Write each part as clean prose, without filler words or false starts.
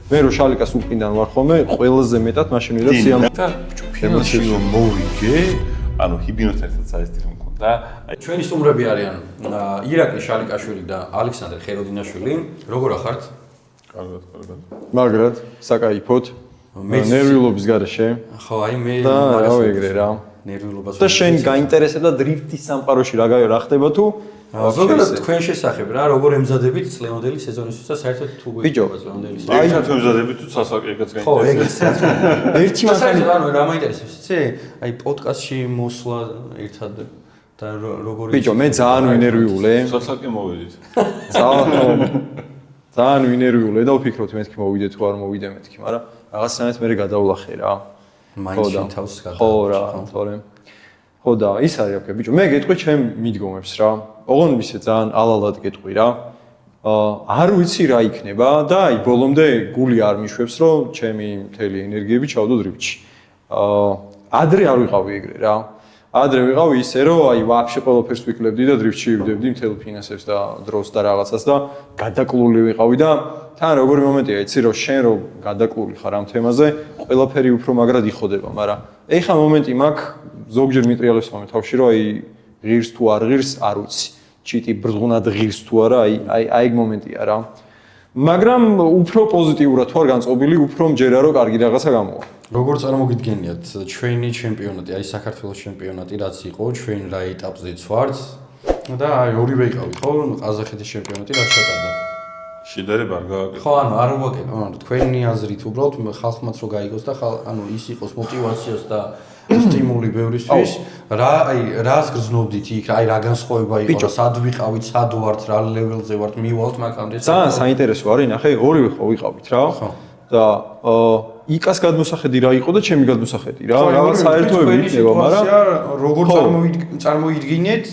მე რო შალიკას უკინდან ვარ ხოლმე, ყველაზე მეტად მაშინ ვიდა სიამოვნებო. და ფინალში რომ მოვიგე, ანუ ჰიბინოსთან ერთად საერთოდ მქონდა. ჩვენი სტუმრები არიან ირაკლი შალიკაშვილი და ალექსანდრე ხეროდინაშვილი. როგორ ახართ? კარგად. მაგრად, საკაიფოდ. ნერვიულობის გარეშე. ხო, აი მე და ეგრე რა. ნერვიულობას. და შენ გაინტერესებდა დრიფტის სამყაროში რა ხდება თუ? ზოგადად თქვენ შესახებ რა, როგორ ემზადებით წლევანდელი სეზონისთვის და საერთოდ თუ გვიჭირდება წლევანდელი სეზონი. ერთად ემზადებით თუ სასაკერგაც ხო, ეგეც საერთოდ. ერთი მანქანა ანუ რა მაინტერესებს, იცი? აი პოდკასტში მოსვლა ერთად და როგორ ბიჭო, მე ძალიან ვინერვიულე. სასაკე მოვედით. ძალიან ვინერვიულე და ვფიქრობთ მეთქი მოვიდე თუ არ მოვიდე მეთქი, მაგრამ რაღაცნაირად მე გადავლახე რა. მაინც თავს გადავ. ხო რა, თორე. ხო და ის არის ოკეი, ბიჭო, მე გეტყვი ჩემ მიდგომებს რა. ოღონდ ისე ძალიან ალალად გეტყვი რა. არ ვიცი რა იქნება და აი ბოლომდე გული არ მიშვებს რომ ჩემი მთელი ენერგიები ჩავდო დრიფტში. ადრე არ ვიყავი ეგრე რა. ადრე ვიყავი ისე რომ აი ვაფშე ყველაფერს ვიკლებდი და დრიფტში ვივდებდი მთელ ფინანსებს და დროს და რაღაცას და გადაკლული ვიყავი და თან როგორი მომენტია იცი რომ შენ რო გადაკლული ხარ ამ თემაზე ყველაფერი უფრო მაგრად იხოდება, მაგრამ ეხა მომენტი მაქვს ზოგჯერ მიტრიალებს მომე თავში რომ აი ღირს თუ არ ღირს არ ვიცი. ჩიტი ბრზღუნად ღირს თუ არა, აი ეგ მომენტია რა. მაგრამ უფრო პოზიტიურად ვარ განწყობილი, უფრო მჯერა რომ კარგი რაღაცა გამოვა. როგორ წარმოგიდგენიათ ჩვენი ჩემპიონატი, აი საქართველოს ჩემპიონატი რაც იყო, ჩვენ რა ეტაპზეც ვართ და აი ორივე იყავით, ხო? ყაზახეთის ჩემპიონატი რაც ჩატარდა. შედარება არ გააკეთა. ხო, ანუ არ უვაკეთებ, ანუ თქვენი აზრით უბრალოდ ხალხმაც რო გაიგოს და ანუ ის იყოს мотиваციას და სტიმული ბევრისთვის, რა აი რას გრძნობდით იქ, აი რა განსხვავება იყო, სად ვიყავით, სად ვართ, რა ლეველზე ვართ, მივალთ მაგამდე. ძალიან საინტერესო არის, ნახე, ორივე ხო ვიყავით რა. და იკას გადმოსახედი რა იყო და ჩემი გადმოსახედი რა. რაღაც საერთოები იქნება, მაგრამ როგორ წარმოიდგინეთ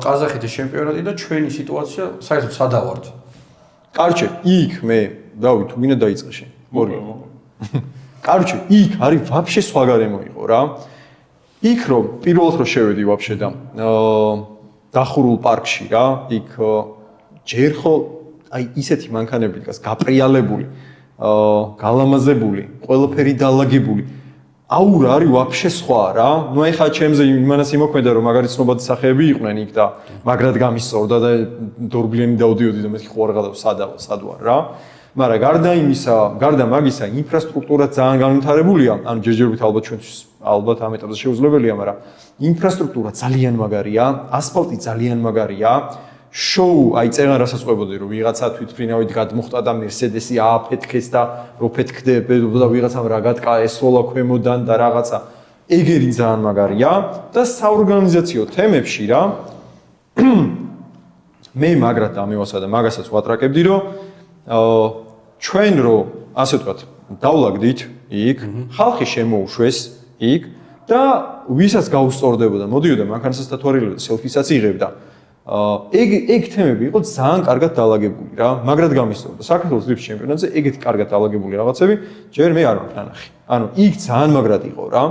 ყაზახეთის ჩემპიონატი და ჩვენი სიტუაცია საერთოდ სადავართ. კარჩე, იქ მე დავით, თუ გინდა დაიწყე შენ. ორი. კარჩე, იქ არის ვაფშე სხვა გარემო იყო რა. იქ რომ პირველად რომ შევედი ვაფშე და დახურულ პარკში რა, იქ ჯერ ხო აი ისეთი მანქანები დგას გაპრიალებული, გალამაზებული, ყველაფერი დალაგებული. აურა არის ვაფშე სხვა რა. ნუ ეხა ჩემზე იმანაც იმოქმედა რომ მაგარი ცნობადი სახეები იყვნენ იქ და მაგრად გამისწორდა და დორბლიანი დავდიოდი და მეთქი ხო არ გადავ სად ვარ რა. მაგრამ გარდა იმისა, გარდა მაგისა, ინფრასტრუქტურა ძალიან განვითარებულია, ანუ ჯერჯერობით ალბათ ჩვენთვის ალბათ ამ ეტაპზე შეუძლებელია, მაგრამ ინფრასტრუქტურა ძალიან მაგარია, ასფალტი ძალიან მაგარია. შოუ, აი წეღან რასაც ყვებოდი, რომ ვიღაცა თვითფრინავით გადმოხტა და მერსედესი ააფეთქეს და რო ფეთქდება და ვიღაცამ რა გატკა ესვლა ქვემოდან და რაღაცა. ეგერი ძალიან მაგარია და საორგანიზაციო თემებში რა. მე მაგრად ამევასა და მაგასაც ვატრაკებდი, რომ ჩვენ რო ასე ვთქვათ, დავლაგდით იქ, ხალხი შემოუშვეს იქ და ვისაც გაუსწორდებოდა, მოდიოდა მანქანასაც დათვალიერებდა, სელფისაც იღებდა. ეგ თემები იყო ძალიან კარგად დალაგებული რა, მაგრად გამისწორდა. საქართველოს დრიფტ ჩემპიონატზე ეგეთი კარგად დალაგებული რაღაცები ჯერ მე არ მაქვს ნანახი. ანუ იქ ძალიან მაგრად იყო რა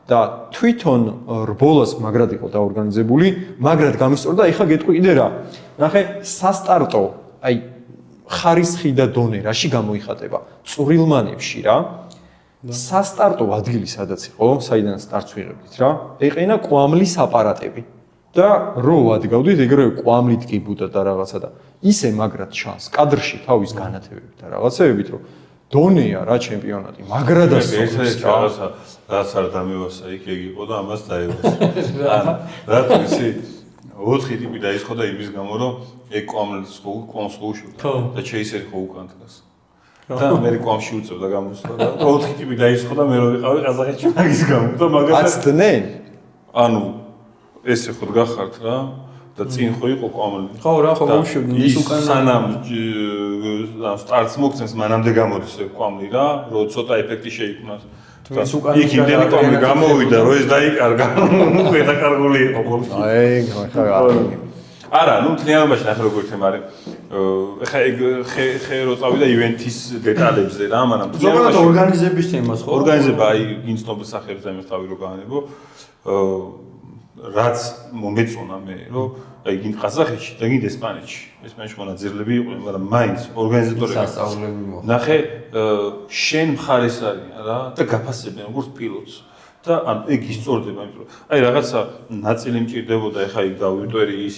და თვითონ რბოლას მაგრად იყო დაორგანიზებული, მაგრად გამისწორდა. ეხლა გეტყვი კიდე რა. ნახე, სასტარტო, აი ხარისხი და დონე რაში გამოიხატება? წვრილმანებში რა. სასტარტო ადგილი სადაც იყო, საიდანაც სტარტს ვიღებდით რა. ეყინა კვამლის აპარატები. და რო ვადგავდით, ეგრევე კვამლით გიბუდა და რაღაცა და ისე მაგრად ჩანს კადრში თავის განათებებით და რაღაცეებით, რომ დონეა რა ჩემპიონატი, მაგრად ასწავლეს რა. რაც არ დამევასა იქ ეგ იყო და ამას დაევასა. რა თქმა 4 ტიპი დაიწყო და იმის გამო, რომ ეგ კვამლს ხო უშვებდა და ჩეისერი ხო უკან დგას. და მე კვამში უწევდა გამოსვლა და 4 ტიპი დაიწყო და მე რო ვიყავი ყაზახეთში მაგის გამო და მაგას აცდნენ? ანუ ესე ხო გახართ რა და წინ ხო იყო კვამლი. ხო რა, ხო გავუშვებდი ის უკან სანამ სტარტს მოგცემს მანამდე გამოდის კვამლი რა, რომ ცოტა ეფექტი შეიქმნას. იქ იმდენი კვამლი გამოვიდა, რომ ეს დაიკარგა. უკვე დაკარგული იყო ბოლოს. აი, ხა არა, ნუ თლიანობაში ნახე როგორ თემა არის. ეხა ეგ ხე რო წავიდა ივენთის დეტალებზე რა, მაგრამ ზოგადად ორგანიზების თემას ხო? ორგანიზება აი ინსტობ სახეებს ამერთავი რო გაანებო. რაც მომეწონა მე, რომ აი გინდ ყაზახეთში და გინდ ესპანეთში. ესპანეთში მონაწილეები იყვნენ, მაგრამ მაინც ორგანიზატორები სასწავლებელი მოხდა. ნახე შენ მხარეს არიან რა და გაფასებენ როგორც პილოტს. და ან ეგ ისწორდება, იმიტომ რომ აი რაღაცა ნაწილი მჭირდებოდა, ეხა იქ დავიტვერი ის.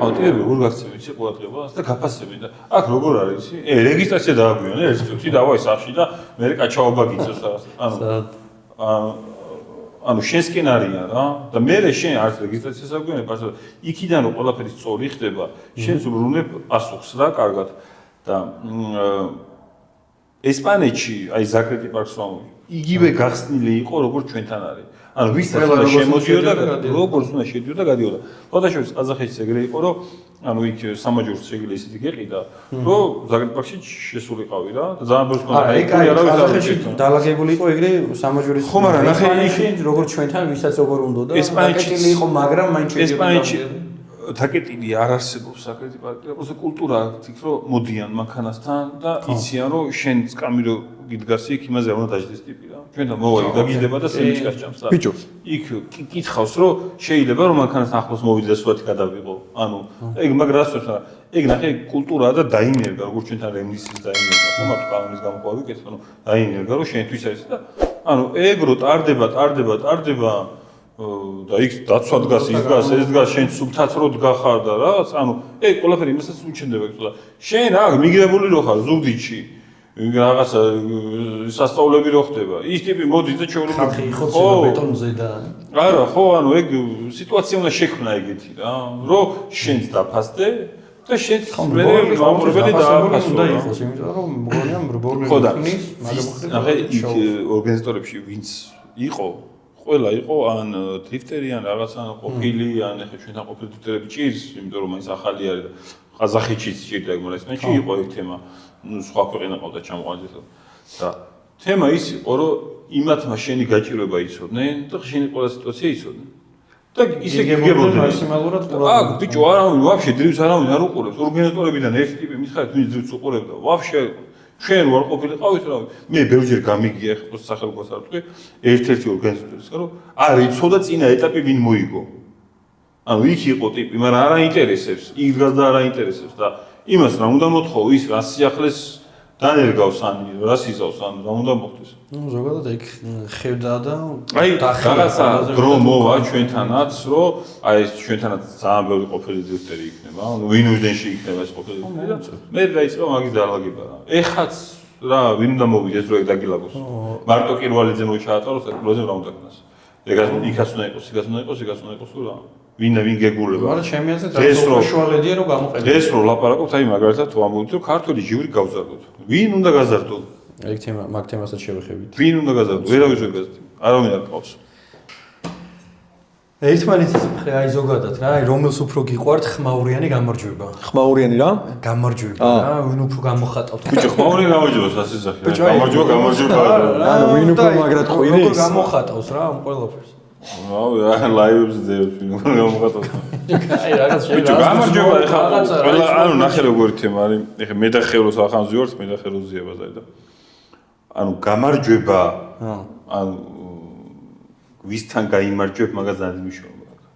ანუ ტიპები როგორ გაქცევენ იცი ყურადღებას და გაფასებენ და აქ როგორ არის ისი? რეგისტრაცია დააგვიანე, ერთ წუთი დავაი სახში და მე კაჩაობა გიწევს რაღაც. ანუ შენსკენ არიან რა და მე შენ არც რეგისტრაციას აგვიანებ, ასე იქიდან რომ ყველაფერი სწორი ხდება, შენს უბრუნებ პასუხს რა, კარგად და ესპანეთში აი ზაგრეტი პარკს ვამბობ იგივე გახსნილი იყო როგორც ჩვენთან არის. ანუ ვისაც უნდა შემოდიოდა, როგორც უნდა შედიოდა, გადიოდა. ფოტოშოპის ყაზახეთში ეგრე იყო, რომ ანუ იქ სამაჯურს შეგვიძლია ისეთი გეყიდა, რომ ზაგრეტ პარკში შესულიყავი რა და ძალიან ბევრს კონდა. აი ყაზახეთში დალაგებული იყო ეგრე სამაჯურის. ხო, მაგრამ ნახე იქ როგორც ჩვენთან ვისაც როგორ უნდა და ესპანეთში იყო, მაგრამ მაინც ესპანეთში დაკეტილი არ არსებობს ზაგრეტი პარკი, просто კულტურა იქ რომ მოდიან მანქანასთან და იციან რომ შენ სკამირო გიდგასი იქ იმაზე უნდა დაждდეს ტიპი რა. ჩვენთან მოვა იქ დაგიჯდება და სემიჩკას ჭამს და ბიჭო იქ კითხავს რომ შეიძლება რომ მანქანასთან ახლოს მოვიდეს სულათი გადავიღო. ანუ ეგ მაგრას ვთქვი რა. ეგ ნახე კულტურაა და დაინერგა როგორც ჩვენთან რემნისის დაინერგა. ხომ თუ კანონის გამოყვა ვიკეთე, ანუ დაინერგა რომ შენთვის არის და ანუ ეგ რო ტარდება და იქ დაცვა დგას, ის დგას, შენ სუბთაც რო დგახარ და რაღაც, ანუ ეგ ყველაფერი იმასაც უჩნდება იქ და შენ აქ მიგრებული რო ხარ ზუგდიდში, რაღაცა სასწავლები რო ხდება, ის ტიპი მოდის და ჩვეულებრივ ხალხი იხოცება ბეტონზე და არა, ხო, ანუ ეგ სიტუაცია უნდა შექმნა ეგეთი რა, რომ შენც დაფასდე და შენც მე მამრობელი დააფასო და იყოს, იმიტომ რომ მგონია მრბოლები ხნის, მაგრამ ნახე იქ ორგანიზატორებში ვინც იყო ყველა იყო ან დრიფტერი ან რაღაც ან ყოფილი ან ეხა ჩვენთან ყოფილი დრიფტერები ჭირს, იმიტომ რომ ის ახალი არის და ყაზახეთშიც ჭირდა, მაგრამ ესპანეთში იყო ეგ თემა, სხვა ქვეყანა ყავდა ჩამოყალიბდა და თემა ის იყო, რომ იმათმა შენი გაჭირვება იცოდნენ და შენი ყველა სიტუაცია იცოდნენ. და ისე გიგებოდნენ მაქსიმალურად ყურადღება. აქ ბიჭო არავინ ვაფშე დრიფტს არავინ არ უყურებს, ორგანიზატორებიდან ერთი ტიპი მითხარით ვინც დრიფტს უყურებდა, ვაფშე ჩვენ ვარ ყოფილიყავით რა მე ბევრჯერ გამიგია ხო სახელმწიფოს არ ვთქვი ერთ-ერთი ორგანიზატორის რომ არ იცოდა წინა ეტაპი ვინ მოიგო ანუ იქ იყო ტიპი მაგრამ არ აინტერესებს იქ დგას და არ აინტერესებს და იმას რა უნდა მოთხოვ ის რა სიახლეს დანერგავს ან რა სიზავს ან რა უნდა მოხდეს ნუ ზოგადად იქ ხედა და აი რაღაცა დრო მოვა ჩვენთანაც რომ აი ეს ჩვენთანაც ძალიან ბევრი ყოფილი დრიფტერი იქნება ანუ ვინუზდენში იქნება ეს ყოფილი დრიფტერი და მე დაიწყო მაგის დალაგება რა ეხაც რა ვინ უნდა მოვიდეს რომ ეგ დაგილაგოს მარტო კირვალიძე რო ჩაატაროს ეს პროზე რა უნდა ქნას ეგას იქაც უნდა იყოს იქაც უნდა იყოს თუ რა ვინ გეგულება მაგრამ ჩემი აზრით რა შუალედია რომ გამოყენო ეს რო ლაპარაკობთ აი მაგალითად ვამბობთ რომ ქართული ჯივრი გავზარდოთ ვინ უნდა გაზარდოს ეგ თემა მაგ თემასაც შევეხებით ვინ უნდა გაზარდოს ვერავის ვერ გაზარდოს არავინ არ ყავს ერთმანეთის მხრივ აი ზოგადად რა აი რომელს უფრო გიყვართ ხმაურიანი გამარჯვება ხმაურიანი რა გამარჯვება რა ვინ უფრო გამოხატავთ ბიჭო ხმაურიანი გამარჯვებას ასეცახი გამარჯვება ანუ ვინ უფრო მაგრად ყვირის როგორ გამოხატავს რა ამ ყველაფერს რა ლაივებს ძევს ვინ უფრო გამოხატავს აი რაღაც შეიძლება გამარჯვება ეხლა ყველა ანუ ნახე როგორი თემა არის ეხლა მე და ხელოს ახანს ვიორთ მე და ხელოს ზიებაზე და ანუ გამარჯვება ანუ ვისთან გაიმარჯვებ მაგას ძალიან მნიშვნელობა აქვს.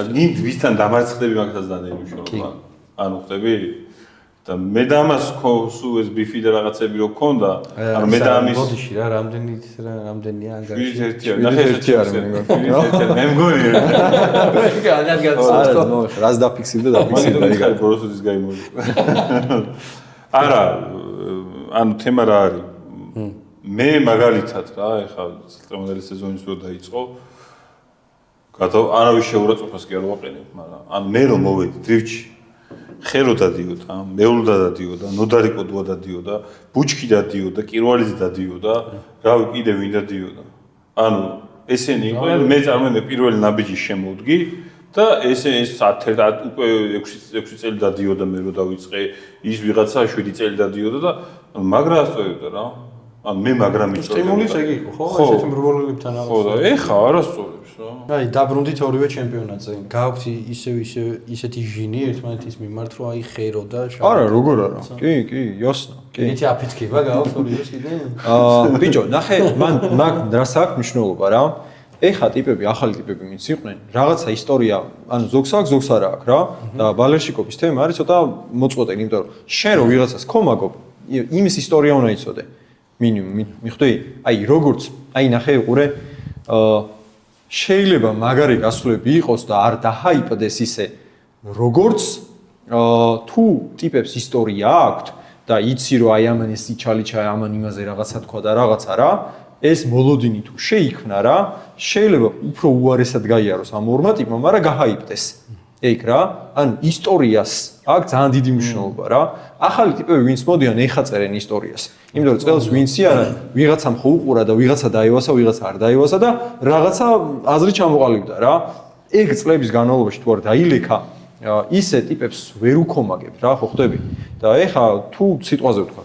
ანუ ვისთან დამარცხდები მაგას ძალიან მნიშვნელობა. ანუ ხდები და მე და ამას ხო სულ ეს ბიფი და რაღაცები რო ქონდა, ანუ მე და ამის ბოდიში რა რამდენია ანგარიში. ერთი არის მე მე მგონი. არა, ნუ რას დაფიქსირდა დაფიქსირდა ეგ არის პროცესის გაიმოდი. არა, ანუ თემა რა არის? მე მაგალითად რა ეხლა წელწადების სეზონის რო დაიწყო არავის შეურაცხყოფას კი არ ვაყენებ მაგრამ ან მე რომ მოვედი დრიფტში ხერო დადიოდა მეულდა დადიოდა ნოდარიკოდვა დადიოდა ბუჩქი დადიოდა კირვალიძე დადიოდა რავი კიდე ვინ დადიოდა ანუ ესენი იყვნენ მე წარმოვიდგინე პირველი ნაბიჯი შემოვდგი და ეს 10 უკვე 6 წელი დადიოდა მე რო დავიწყე ის ვიღაცა 7 წელი დადიოდა და მაგრა ასწორებდა რა ან მე მაგრამ იწოდება. სტიმულის ეგ იყო, ხო? ესეთი მრბოლებებთან რაღაც. ხო და ეხა არასწორებს რა. აი, დაბრუნდით ორივე ჩემპიონატზე. გააქვთ ისეთი ჟინი ერთმანეთის მიმართ, რომ აი ხერო და არა, როგორ არა. კი, იოსნა. კი. იცი აფეთქება გააქვთ ორივეს კიდე? ბიჭო, ნახე, მან რას აქვს მნიშვნელობა რა? ეხა ტიპები, ახალი ტიპები ვინც იყვნენ, რაღაცა ისტორია, ანუ ზოგს აქვს, ზოგს არ აქვს რა და ბალერშიკობის თემა არის ცოტა მოწყვეტილი, იმიტომ რომ შენ რო ვიღაცას ხო მაგობ, იმის ისტორია უნდა იცოდე. მინიმუმ, მიხვდი? აი როგორც, აი ნახე უყურე, შეიძლება მაგარი გასვლები იყოს და არ დაჰაიპდეს ისე, როგორც თუ ტიპებს ისტორია აქვთ და იცი რომ აი ამან ეს იჩალიჩა ამან იმაზე რაღაცა თქვა და რაღაცა რა ეს მოლოდინი თუ შეიქმნა რა შეიძლება უფრო უარესად გაიაროს ამ ორმა ტიპმა მაგრამ გაჰაიპდეს ეგ რა ანუ ისტორიას აქვს ძალიან დიდი მნიშვნელობა რა ახალი ტიპები ვინც მოდიან ეხა წერენ ისტორიას იმიტომ რომ წელს ვინცი არა ვიღაცამ ხო უყურა და ვიღაცა დაივასა ვიღაცა არ დაივასა და რაღაცა აზრი ჩამოყალიბდა რა ეგ წლების განმავლობაში თუ არ დაილექა ისე ტიპებს ვერ უქომაგებ რა ხო ხდები და ეხა თუ სიტყვაზე ვთქვა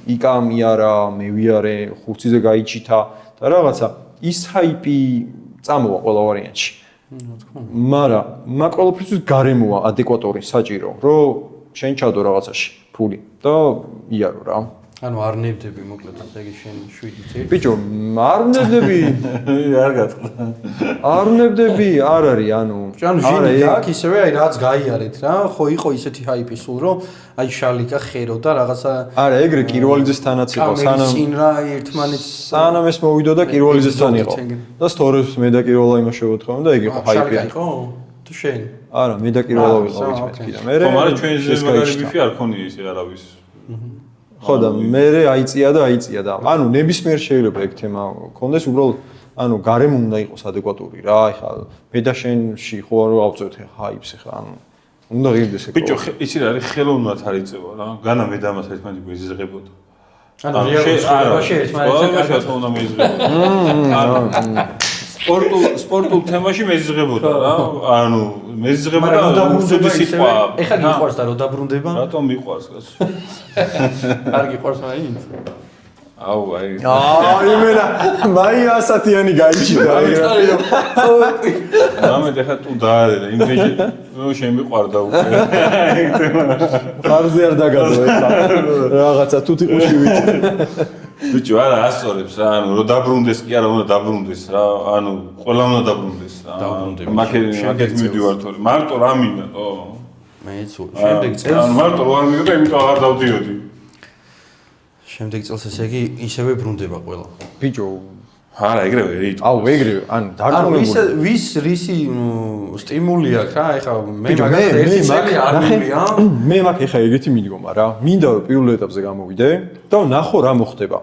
იკამ იარა მე ვიარე ხურციზე გაიჩითა და რაღაცა ის ჰაიპი წამოვა ყველა ვარიანტში მაგრამ მაგ ყველაფრისთვის გარემოა ადეკვატური საჭირო რომ შენ ჩადო რაღაცაში ფული და იარო რა ანუ არ ნებდები მოკლედ ასე იგი შენ 7 წელი ბიჭო არ ნებდები არ გაწყდა არ ნებდები არ არის ანუ ჟინი აქ ისევე აი რაც გაიარეთ რა ხო იყო ისეთი ჰაიპი სულ რომ აი შალიკა ხერო და რაღაცა არა ეგრე კიროვალიძესთანაც იყო წინ რა ერთმანეთს სანამ ეს მოვიდო და კიროვალიძესთან იყო და სტორეს მე და კიროვალა იმაშევოთ ხოლმე და ეგ იყო ჰაიპი იყო თუ შენ არა მე და კიროვალა ვიყავით მეთქი და მე ხო მაგრამ ჩვენ ზემაგარი ბიფი არ ქონია ისე არავის ხო და მე აიწია და ანუ ნებისმიერ შეიძლება ეგ თემა კონდეს უბრალოდ ანუ გარემო უნდა იყოს ადეკვატური რა ეხლა მე და შენში ხო არ ავწევთ ჰაიპს ეხლა ანუ უნდა ღირდეს ეგ ბიჭო იცი რა არის ხელოვნურად არ იწევა რა განა მე და მას ერთმანეთი გვეზღებოდა ანუ რეალობაში ერთმანეთს უნდა მეიზღებოდა სპორტულ თემაში მეზღებოდა რა ანუ მეზღებოდა უცოდი სიტყვა ეხლა გიყვარს და რო დაბრუნდება რატომ მიყვარს კაცო არ გიყვარს მაინც აუ აი იმენა მაი ასათიანი გაიჩიდა რამე ეხლა თუ დაარე და იმეჯი შენ მიყვარდა უკვე ხარზე არ დაგადო ეხლა რაღაცა თუთი ყუში ვიცი ბიჭო არა ასწორებს რა ანუ რო დაბრუნდეს კი არა უნდა დაბრუნდეს რა ანუ ყველა უნდა დაბრუნდეს რა მაგეთ მივდივარ თორე მარტო რა მინდა ხო მეც შემდეგ წელს ანუ მარტო რა მინდა და იმიტომ აღარ დავდიოდი შემდეგ წელს ესე იგი ისევე ბრუნდება ყველა ბიჭო არა ეგრევე რით აუ ეგრევე ანუ დაკონებული ვის რისი სტიმული აქვს რა ეხლა მე მაგალითად ერთი წელი არ მივია მე მაგ ეხლა ეგეთი მიდგომა რა მინდა რომ პირველ ეტაპზე გამოვიდე და ნახო რა მოხდება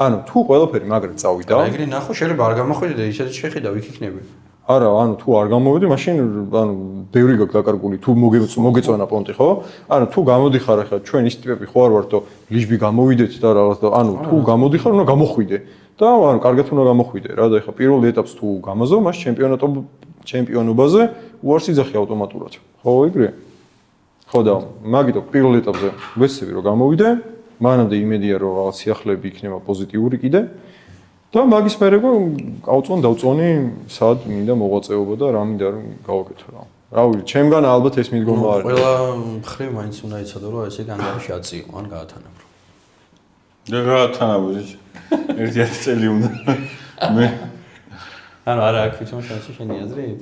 ანუ თუ ყველაფერი მაგრად წავიდა ეგრე ნახო შეიძლება არ გამოხვიდე და ისედაც შეხედა ვიქ იქნები არა ანუ თუ არ გამოვიდე მაშინ ანუ ბევრი გაქვს დაკარგული თუ მოგეწონა პონტი ხო ანუ თუ გამოდიხარ ახლა ჩვენ ის ტიპები ხო არ ვართ და ლიჟბი გამოვიდეთ და რაღაც და ანუ თუ გამოდიხარ უნდა გამოხვიდე და ანუ კარგად უნდა გამოხვიდე რა და ახლა პირველ ეტაპს თუ გამაზო მას ჩემპიონობაზე უარს იძახი ავტომატურად ხო ეგრე ხო და მაგიტო პირველ ეტაპზე ვეცდები რომ გამოვიდე მანამდე იმედია რომ რაღაც სიახლეები იქნება პოზიტიური კიდე და მაგის მერე დავწონი სად მინდა მოღვაწეობა და რა მინდა რომ გავაკეთო რა. რა ვიცი, ჩემგან ალბათ ეს მიდგომა არის. ყველა მხრივ მაინც უნდა იცოდო რომ ესე განგარიში აწიო ან გაათანაბრო. და გაათანაბრო. 1 წელი უნდა. მე ანუ არა აქ თვითონ შანსი შენი აზრით?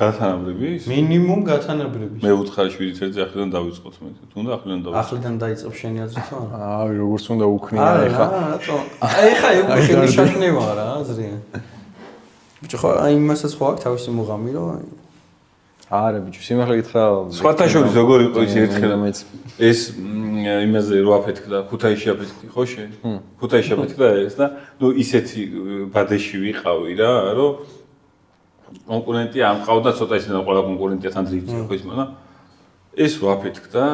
გაათანაბრების? მინიმუმ გაათანაბრების. მე უთხარი 7 წელზე ახლიდან დავიწყოთ მე. თუნდა ახლიდან დავიწყოთ. ახლიდან დაიწყებ შენი აზრით თუ არა? აი როგორც უნდა უქნია ეხა. ეხა უკვე შენი შაშნევა რა აზრი. ბიჭო ხო აი იმასაც ხო აქვს თავისი მუღამი რომ არა ბიჭო სიმართლე გითხრა სხვათა შორის როგორ იყო ის ერთხელ ეს იმაზე რო აფეთქდა ქუთაისში აფეთქდი ხო შენ ქუთაისში აფეთქდა ეს და ნუ ისეთი ბადეში ვიყავი რა რომ კონკურენტი ამ ყავდა ცოტა ისე და ყველა კონკურენტთან დრიფტი ხო ის მაგრამ ეს ვაფეთქდა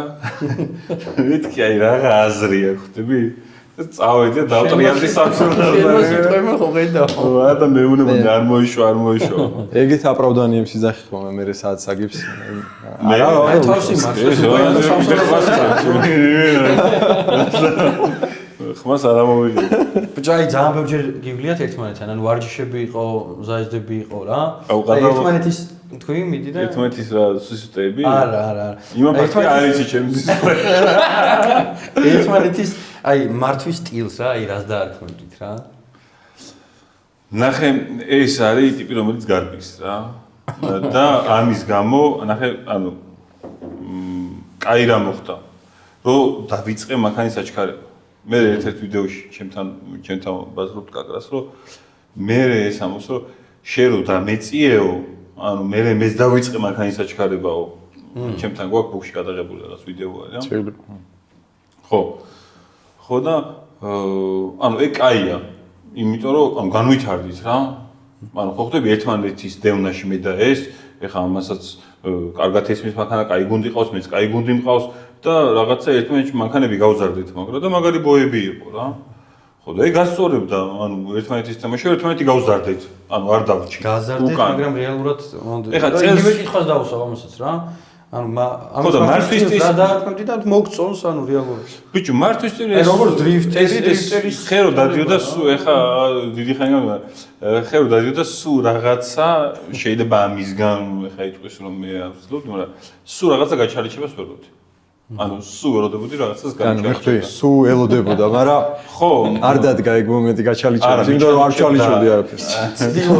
მეთქი აი რაღა აზრია ხვდები წავედი და დავტრიალდი სამსურნალზე. შენ სიტყვები ხო ხედავ. და მე უნდა არ მოიშვა. ეგეთ აპრავდანიებს იძახი ხოლმე მე სადაც აგებს. არა, თავში მართლა ხმას არ ამოვიღე. ბიჭო, აი ძალიან ბევრჯერ გივლიათ ერთმანეთთან, ანუ ვარჯიშები იყო, ზაიზდები იყო რა. აი ერთმანეთის თქვი მიდი და ერთმანეთის რა სუსტეები? არა. იმაფრთხე არის ჩემს. ერთმანეთის აი მართვის სტილს რა, აი რას დაარქმევდით რა? ნახე ეს არის ტიპი რომელიც გარბის რა და ამის გამო ნახე ანუ კაი რა მოხდა რომ დავიწყე მანქანის აჩქარება მე ერთ-ერთ ვიდეოში ჩემთან ბაზრობთ კაკრას რომ მე ეს ამოს რომ შენ რო დამეწიეო ანუ მეც დავიწყე მანქანის აჩქარებაო ჩემთან გვაქვს ბუქში გადაღებული რაღაც ვიდეო არის რა ხო და ანუ ეგ კაია იმიტომ რომ განვითარდით რა ანუ ხო ხდები ერთმანეთის დევნაში მე და ეს ეხლა ამასაც კარგად ესმის მანქანა კაი გუნდი ყავს მეც კაი გუნდი მყავს და რაღაცა ერთმანეთში მანქანები გავზარდეთ მაგრამ და მაგარი ბოები იყო რა ხო და ეგ გასწორებდა ანუ ერთმანეთის თამაში ერთმანეთი გავზარდეთ ანუ არ დავრჩი გაზარდეთ მაგრამ რეალურად ეხლა წელს იგივე კითხვას დავუსვამ ამასაც რა ანუ ხო და მართვისთვის რა დაარქმევდი და მოგწონს ანუ რეალურად ბიჭო მართვისთვის ეს როგორც დრიფტერი ხერო დადიოდა სულ ეხა დიდი ხანი ხერო დადიოდა სულ რაღაცა შეიძლება ამისგან ეხა იტყვის რომ მე ავსლობდი მაგრამ სულ რაღაცა გაჩალიჩებას ვეროდი ანუ სულ ვეროდებოდი რაღაცას გაჩალიჩებას სულ ელოდებოდა მაგრამ ხო არ დადგა ეგ მომენტი გაჩალიჩებას იმიტომ რომ არ ჩალიჩობდი არაფერს ხო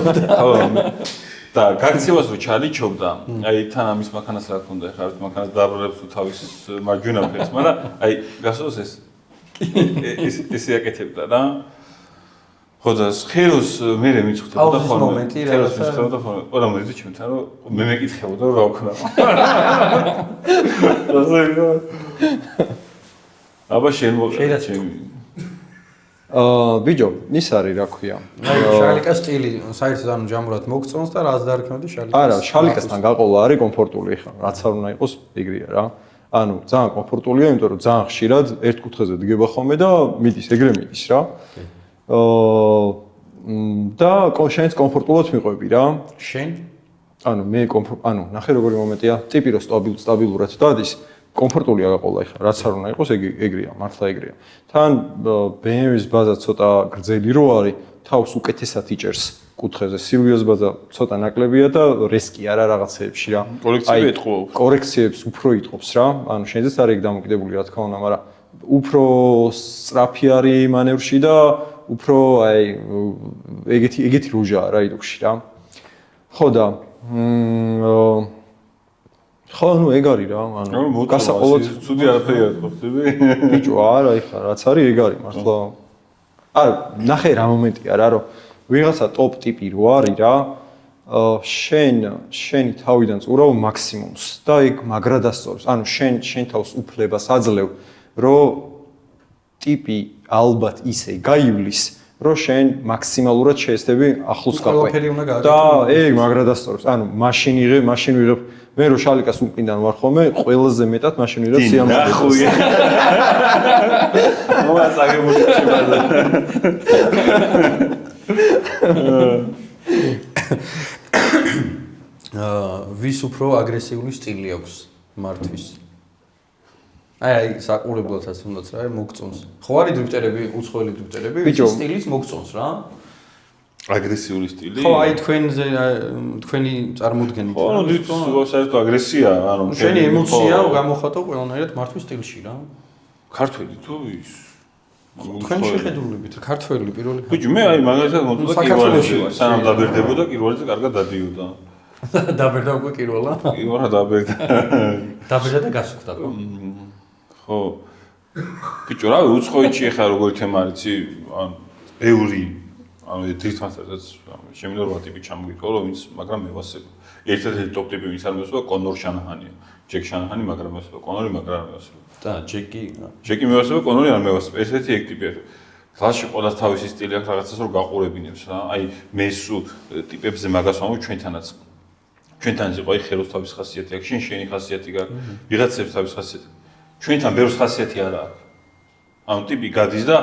და გაქცევას რო ჩალიჩობდა აი თან ამის მანქანას რა ქონდა ეხლა არის მანქანას დააბრუნებს თუ თავის მარჯვენა ფერს მაგრამ აი გასულს ეს აკეთებდა რა ხო და ხეროს მე მიწხვდებოდა ხოლმე ხეროს მიწხვდებოდა ხოლმე ყველა მოიძე ჩემთან რომ მე მეკითხებოდა რომ რა ვქნა აბა შენ მოყვა ჩემი ბიჭო, ის არის რა ქვია. აი შალიკას სტილი საერთოდ ანუ ჯამურად მოგწონს და რას დაარქმევდი შალიკას? არა, შალიკასთან გაყოლა არის კომფორტული ხა, რაც არ უნდა იყოს ეგრეა რა. ანუ ძალიან კომფორტულია, იმიტომ რომ ძალიან ხშირად ერთ კუთხეზე დგება ხოლმე და მიდის, ეგრე მიდის რა. და შენც კომფორტულად მიყვები რა. შენ? ანუ მე ანუ ნახე როგორი მომენტია, ტიპი რო სტაბილურად დადის. კომფორტულია გაყოლა ეხლა, რაც არ უნდა იყოს, ეგრეა, მართლა ეგრეა. თან BMW-ის ბაზა ცოტა გრძელი რო არის, თავს უკეთესად იჭერს კუთხეზე. სილვიოს ბაზა ცოტა ნაკლებია და რესკი არა რაღაცეებში რა. კორექციები ეთყობს. კორექციებს უფრო იტყობს რა. ანუ შენზეც არის ეგ დამოკიდებული რა თქმა უნდა, მაგრამ უფრო სწრაფი არის მანევრში და უფრო აი ეგეთი რუჟაა რა იდუქში რა. ხო და ხო, ну ეგ არის რა, ანუ გასაყოლოდ ცუდი არაფერი არ ხდება. ბიჭო, არა, ეხლა რაც არის ეგ არის მართლა. არა, ნახე რა მომენტია რა, რომ ვიღაცა ტოპ ტიპი რო არის რა, შენი თავიდან წურავ მაქსიმუმს და ეგ მაგრა დასწორებს. ანუ შენ თავს უფლებას აძლევ, რომ ტიპი ალბათ ისე გაივლის, რომ შენ მაქსიმალურად შეესწები ახლოს გაყვე. და ეგ მაგრა დასწორებს. ანუ მაშინ ვიღებ მე რო შალიკას უკინდან ვარ ხოლმე, ყველაზე მეტად მაშინ ვიღებ სიამოვნებას. ნახუია. მოასაგებული შებადა. ვის უფრო აგრესიული სტილი აქვს მართვის? აი საყურებლად ასე უნდაც რა, მოგწონს. ხო არის დრიფტერები, უცხოელი დრიფტერები, ვის სტილიც მოგწონს რა? აგრესიული სტილი? ხო, აი თქვენი წარმოდგენით. ხო, ну საერთოდ აგრესია, ანუ შენი ემოცია გამოხატო ყველანაირად მართვის სტილში რა. ქართველი თუ ის? თქვენი შეხედულებით, ქართველი პირველი. ბიჭო, მე აი მაგალითად მოწოდა კირვალეში, სანამ დაბერდებოდა, კირვალეზე კარგად დადიოდა. დაბერდა უკვე კირვალა? კირვალა დაბერდა. დაბერდა და გასუხდა ხო? ხო. ბიჭო, რავი, უცხოეთში ახლა როგორი თემა არის, ან ბევრი ანუ ერთმანეთსაც შემიძლია ტიპი ჩამოგიტყო რომ ის მაგრამ მევასება. ერთ-ერთი ტოპ ტიპი ვის არ მევასება კონორ შანაჰანია. ჯეკ შანაჰანი მაგრამ მევასება, კონორი მაგრამ არ მევასება. და ჯეკი მევასება, კონორი არ მევასება. ერთ-ერთი ეგ ტიპია. გასში ყველა თავისი სტილი აქვს რაღაცას რომ გაყურებინებს რა. აი მე სულ ტიპებზე მაგას ვამბობ ჩვენთანაც. ჩვენთან იყო აი ხელოს თავის ხასიათი აქვს, შენი ხასიათი გაქვს, ვიღაცებს თავის ხასიათი. ჩვენთან ბევრს ხასიათი არა აქვს. ანუ ტიპი გადის და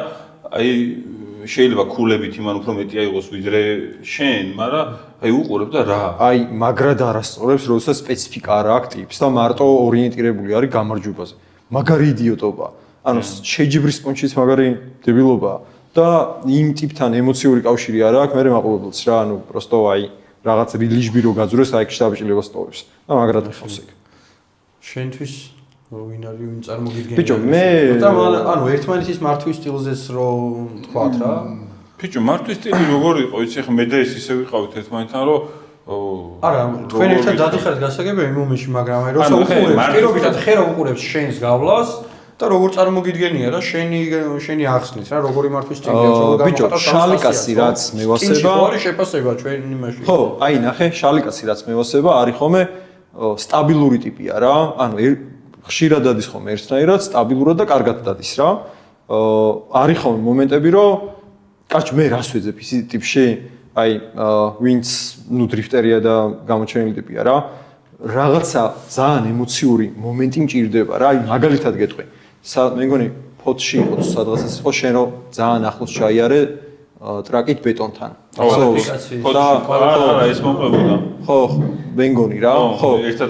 აი შეიძლება ქულებით იმან უფრო მეტი აიღოს ვიდრე შენ, მაგრამ აი უყურებ და რა. აი მაგრად არასწორებს, როდესაც სპეციფიკა არ აქვს ტიპს და მარტო ორიენტირებული არის გამარჯვებაზე. მაგარი იდიოტობა. ანუ შეჯიბრის პონჩის მაგარი დებილობაა და იმ ტიპთან ემოციური კავშირი არ აქვს, მე მაყურებელს რა, ანუ პროსტო აი რაღაც ლიჟბი რო გაძურეს, აი შტაბჭილებას ტოვებს. და მაგრად ხავს ეგ. შენთვის ვინ არის ვინ წარმოგიდგენია? ბიჭო, მე ანუ ერთმანეთის მართვის სტილზეც რო თქვათ რა. ბიჭო, მართვის სტილი როგორ იყო? იცი ხა მე და ეს ისე ვიყავით ერთმანეთთან, რომ არა, თქვენ ერთად დადიხარეთ გასაგებია იმ მომენტში, მაგრამ აი როცა უყურებს, პირობითად ხე რო უყურებს შენს გავლას და როგორ წარმოგიდგენია რა შენი ახსნით რა როგორი მართვის სტილია როგორ ბიჭო, შალიკასი რაც მევასება არის შეფასება ჩვენ იმაში. ხო, აი ნახე, შალიკასი რაც მევასება არის ხომე სტაბილური ტიპია რა. ანუ ხშირად დადის ხომ ერთნაირად, სტაბილურად და კარგად დადის რა. არის ხომ მომენტები, რომ კაჩ მე რას ვეძებ ის ტიპში, აი ვინც ნუ დრიფტერია და გამოჩენილი ტიპია რა. რაღაცა ძალიან ემოციური მომენტი მჭირდება რა. აი მაგალითად გეტყვი. მე მგონი ფოთში იყო თუ სადღაც იყო შენ რომ ძალიან ახლოს ჩაიარე ტრაკით ბეტონთან. არა, ეს მოყვებოდა. ხო, მე მგონი რა. ხო.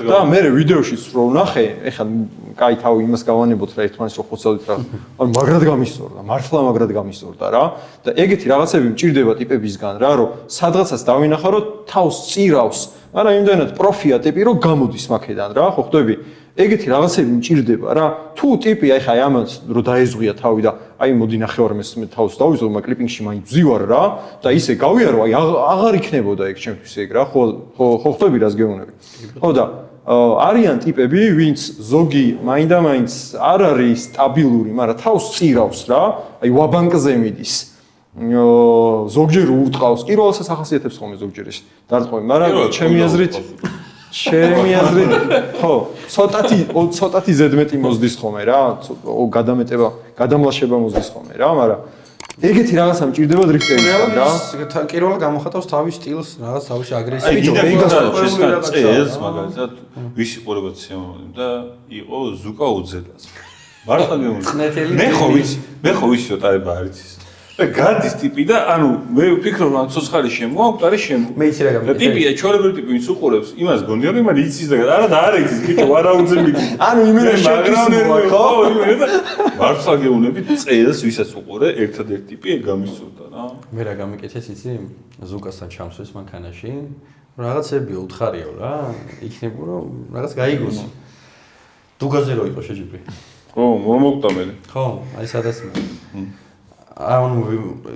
და მე ვიდეოშიც რო ვნახე, ეხლა კაი თავი იმას გავანებოთ რა ერთმანეთს რო ხოცავდით რა. ანუ მაგრად გამისწორდა, მართლა მაგრად გამისწორდა რა. და ეგეთი რაღაცები მჭირდება ტიპებისგან რა, რომ სადღაცას დავინახა რომ თავს წირავს, მაგრამ იმდენად პროფია ტიპი რომ გამოდის მაქედან რა, ხო ხვდები? ეგეთი რაღაცები მჭირდება რა. თუ ტიპი აი ხა ამას რო დაეზღვია თავი და აი მოდი ნახევარმეს მე თავს დავიზო, მაგრამ კლიპინგში მაინც ვზივარ რა და ისე გავიარო, აი აღარ იქნებოდა ეგ ჩემთვის ეგ რა. ხო ხვდები რას გეუბნები. ხო და არიან ტიპები, ვინც ზოგი მაინდა-მაინც არ არის სტაბილური, მაგრამ თავს წირავს რა. აი ვაბანკზე მიდის. ზოგჯერ უტყავს, პირველსაც ახასიათებს ხოლმე ზოგჯერ ეს დარტყმები, მაგრამ ჩემი აზრით ხო, ცოტათი ზედმეტი მოზდის ხოლმე რა, გადამეტება, გადამლაშება მოზდის ხოლმე რა, მაგრამ ეგეთი რაღაცა მჭირდება დრიფტერისგან რა. პირველად გამოხატავს თავის სტილს, რაღაც თავისი აგრესიით. წელს მაგალითად ვის იყურება ცემონი და იყო ზუკა უძელას. მართლა გეუბნები. მე ხო ვიცი ცოტა არის. და გადის ტიპი და ანუ მე ვფიქრობ რომ ცოცხალი შემოაქვს, არის შემო. მე იცი რა გამიგე. ტიპია ჩვეულებრივი ტიპი ვინც უყურებს, იმას გონია რომ იმან იცის და არა და არ იცის, ბიჭო, არაუძები. ანუ იმენა შეკრისმოა ხო? იმენა. მართლა გეუბნები, წელს ვისაც უყურე, ერთადერთი ტიპი გამისურდა რა. მე რა გამიკეთეს იცი? ზუკასთან ჩამსვეს მანქანაში. რაღაცები უთხარიო რა. იქნებო რომ რაღაც გაიგოს. დუგაზე რო იყო შეჯიბრი. ხო, მომოკვდა მე. ხო, აი სადაც მე. ანუ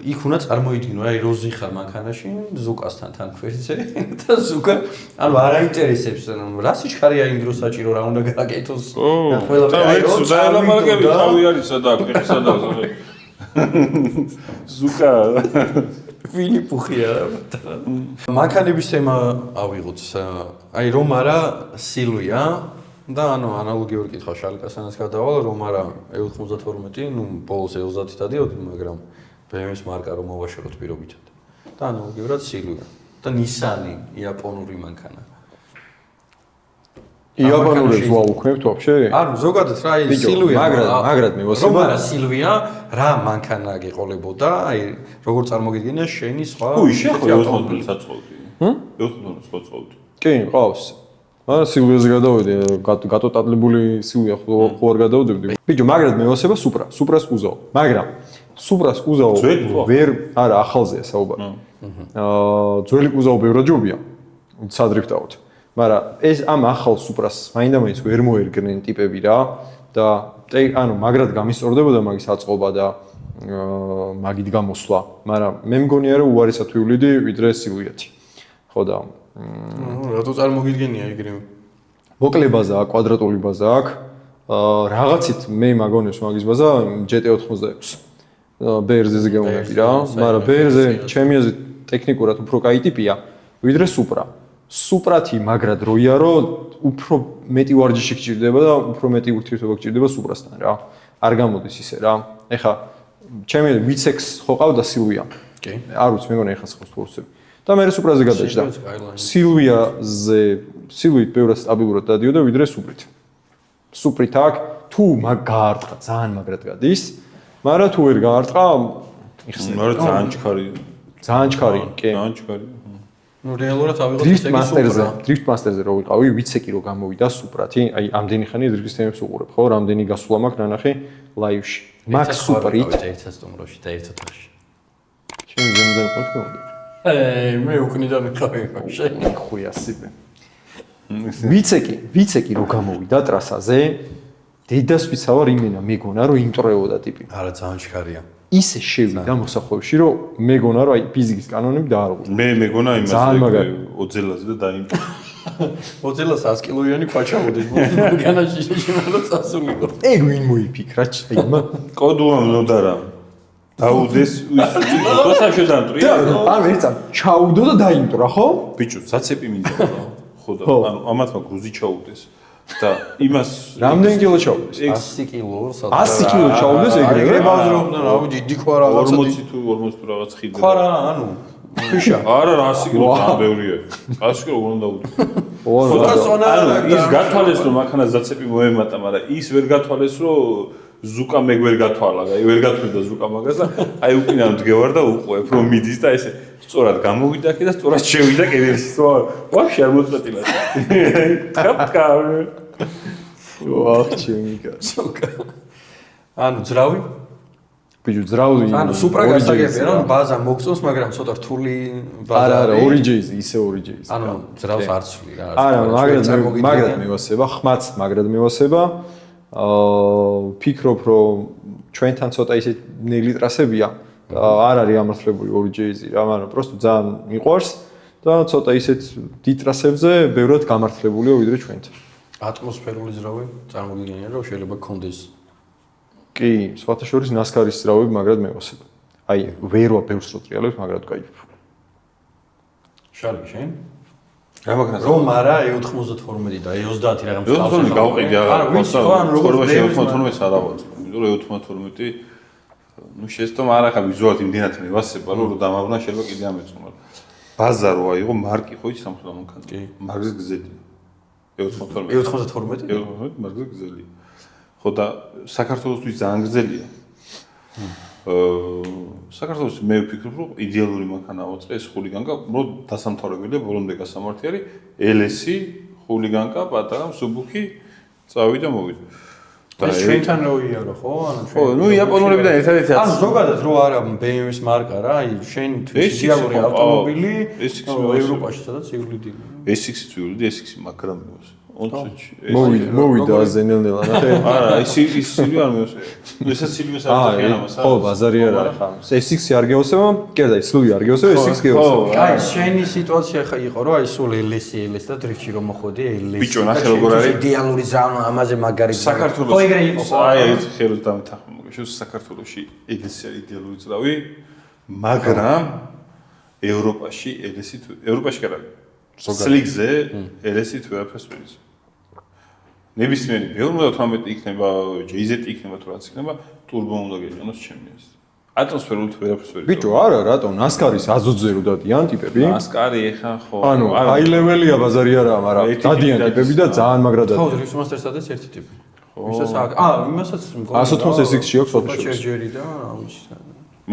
იქ უნდა წარმოიდგინო, აი როზი ხარ მანქანაში, ზუკასთან თან ქვერზე და ზუკა ანუ არ აინტერესებს, ანუ რა სიჩქარეა იმ დროს საჭირო რა უნდა გააკეთოს. და ყველაფერი აი რო წარმოგები თავი არის სადაა, სადაა. ზუკა ვინი პუხია რა. მანქანების თემა ავიღოთ. აი რომ არა სილვია და ანუ ანალოგიური კითხვა შალიკასანაც გადავალ, რომ არა E92, ნუ ბოლოს E30 დადიოდი, მაგრამ BMW-ის მარკა რომ მოვაშოროთ პირობითად. და ანალოგიურად სილვია და Nissan იაპონური მანქანა. იაპონურებს ვაუქმებთ ვაფშე? ანუ ზოგადად რა ის სილვია, მაგრად მევასება. რომ არა სილვია, რა მანქანა გეყოლებოდა, აი როგორ წარმოგიდგენია შენი სხვა შეხო E92-ს აწოვდი. E92-ს აწოვდი. კი, ყავს. არა სილვიაზე გადავედი, გატოტატლებული სილვია ხო არ გადავდებდი. ბიჭო, მაგრად მევასება სუპრას უზაო. მაგრამ სუპრას უზაო ვერ არა ახალზეა საუბარი. ძველი უზაო ბევრად ჯობია. სადრიფტავთ. მაგრამ ეს ამ ახალ სუპრას მაინდა-მაინც ვერ მოერგნენ ტიპები რა და ანუ მაგრად გამისწორდებოდა მაგის აწყობა და მაგით გამოსვლა. მაგრამ მე მგონია რომ უარესად ვივლიდი ვიდრე სილვიათი. ხო და რატო წარმოგიდგენია იგივე? მოკლე ბაზა აქვს, კვადრატული ბაზა აქვს. რაღაცით მე მაგონებს მაგის ბაზა GT86. BRZ-ზე გეუბნები რა, მაგრამ BRZ ჩემი აზრით ტექნიკურად უფრო კაი ტიპია, ვიდრე სუპრა. სუპრათი მაგრად როია რომ უფრო მეტი ვარჯიში გჭირდება და უფრო მეტი ურთიერთობა გჭირდება სუპრასთან რა. არ გამოდის ისე რა. ეხა ჩემი VCX ხო ყავდა სილვია. კი. არ ვიცი, მე მგონი ეხა სხვა სპორტსები. და მე სუპრაზე გადაჭდა. სილვით ბევრად სტაბილურად დადიოდა ვიდრე სუპრით. სუპრით აქ თუ გაარტყა ძალიან მაგრად გადის, მაგრამ თუ ვერ გაარტყა იხსნება. მაგრამ ძალიან ჩქარია. ძალიან ჩქარი, კი. ძალიან ჩქარი. ნუ რეალურად ავიღოთ დრიფტ მასტერზე რო ვიყავი, ვიცეკი რო გამოვიდა სუპრათი, აი ამდენი ხანი დრიფტის თემებს უყურებ, ხო, რამდენი გასვლა მაქვს ნანახი ლაივში. მაგ სუპრით ერთ სტუმროში და ერთ ოთახში. შენ ზემოდან ყოთქო? მე უკნიდან ვიყავი შენ ხუია სიპე. ვიცეკი რო გამოვიდა ტრასაზე, დედას ვიცავარ იმენა მეგონა რომ იმტრეოდა ტიპი. არა ძალიან ჩქარია. ისე შევიდა მოსახლეობაში, რომ მეგონა რომ აი ფიზიკის კანონები დაარღვია. მე მეგონა იმას ოძელაზე და დაიმტა. ოძელას 100 კილოიანი ქვაჩა მოდის მოგანაში შემალა წასულიყო. ეგ ვინ მოიფიქრა ჩაიმა? კოდუამ ნოდარა. დაუდეს თოცა შედამტრია. ანუ ერთად ჩაუდო და დაიმტრა, ხო? ბიჭო, საცეპი მინდა. ხო და ანუ ამათმა გრუზი ჩაუდეს. და იმას რამდენი კილო ჩაუდეს? 100 კილო 100 კილო ჩაუდეს ეგრევე? ეგრე ბაზრობდა რა ვიცი დიქვა რაღაცა 40 თუ 40 თუ რაღაც ხიდე. ხარა ანუ ფიშა არა 100 კილო ძამბევრია. 100 კილო უნდა დაუდო. ანუ ის გათვალეს რომ მანქანა ზაცეპი მოემატა, მაგრამ ის ვერ გათვალეს რომ ზუკა მე ვერ გათვალა, აი ვერ გათვლიდა ზუკა მაგას და აი უკინა მდგევარ და უყვებ რომ მიდის და ესე სწორად გამოვიდა კი და სწორად შევიდა კედელში. ვაფშე არ მოწყვეტილა. ტრაპკა. ვაუ, ჩემიკა. ანუ ძრავი? ბიჭო, ძრავი. ანუ სუპრა გასაგებია რომ ბაზა მოგწონს, მაგრამ ცოტა რთული ბაზა. არა, ორი ჯეიზი, ისე ორი ჯეიზი. ანუ ძრავს არ ცვლი რა. არა, მაგრად მივასება, ხმაც მაგრად მივასება. ფიქრობ რომ ჩვენთან ცოტა ისე ნელი ტრასებია. არ არის ამართლებული ორი ჯეიზი რა, მაგრამ просто ძალიან მიყვარს და ცოტა ისეთ დიდ ტრასებზე ბევრად გამართლებულია ვიდრე ჩვენთან. ატმოსფერული ძრავი წარმოგიდგენია რომ შეიძლება გქონდეს. კი, სხვათა შორის ნასკარის ძრავები მაგრად მევასება. აი, ვერვა ბევრს რო ტრიალებს, მაგრად кайფ. შარგი შენ? რა მაგას? რომ არა E92 და E30 რაღაც E92 გავყიდი არა ვიცი ხო ანუ როგორც E92 არ ავაწ. იმიტომ რომ E92 ну შეესტომ არა ხა ვიზუალით იმდენად მევასება რომ დამავნა შეიძლება კიდე ამეწონა. ბაზა რო აიღო მარკი ხო იცი სამხელა მანქანა. კი. მარკის გზელია. E92 მარკის გზელია. ხო და საქართველოსთვის ძალიან გზელია. საქართველოს მე ვფიქრობ რომ იდეალური მანქანა ავაწყე ეს ხულიგანკა, უბრალოდ დასამთავრებელია ბოლომდე გასამართი არის LS-ი, ხულიგანკა, პატარა მსუბუქი, წავიდა მოვიდა. ეს ჩვენთან რო იარო ხო? ანუ ხო, ნუ იაპონურებიდან ერთადერთი ანუ ზოგადად რო არა BMW-ის მარკა რა, აი შენთვის იდეალური ავტომობილი ევროპაში სადაც იულიდი. S6-იც იულიდი, S6 მაგრამ მოვიდა. მოვიდა ზენელნელა ნახე. არა, ის სილი არ მევასე. ესაც სილი არ არის. ხო, ბაზარი არ არის ხა. S6 არ გეოსება, კერდა სული არ გეოსება, S6 გეოსება. აი, შენი სიტუაცია ხა იყო რომ აი სულ LS და დრიფტში რომ მოხოდი LS. ბიჭო, ნახე როგორ არის. იდეალური ზამა, ამაზე მაგარი. საქართველოს. ხო, ეგრე იყო. აი, ეს ხელს დამეთახმე მოგეშო საქართველოში LS იდეალური ძრავი, მაგრამ ევროპაში LS თუ ევროპაში კი არა. სლიგზე LS თუ ვერაფერს ვეძ. ნებისმიერი B18 იქნება, JZ იქნება თუ რაც იქნება, ტურბო უნდა გეყენოს ჩემი ეს. ატმოსფერული თუ ვერაფერს ვერ. ბიჭო, არა, რატო ნასკარის აზოთზე რო დადიან ტიპები? ნასკარი ეხა ხო. ანუ ჰაი ლეველია ბაზარი არაა, მაგრამ დადიან ტიპები და ძალიან მაგრად ხო, დადიან. Drift Master-სადაც ერთი ტიპი. ვისაც იმასაც მგონი. 180 SX-ში აქვს ფოტოშოპი. ჩერჯერი და ამის.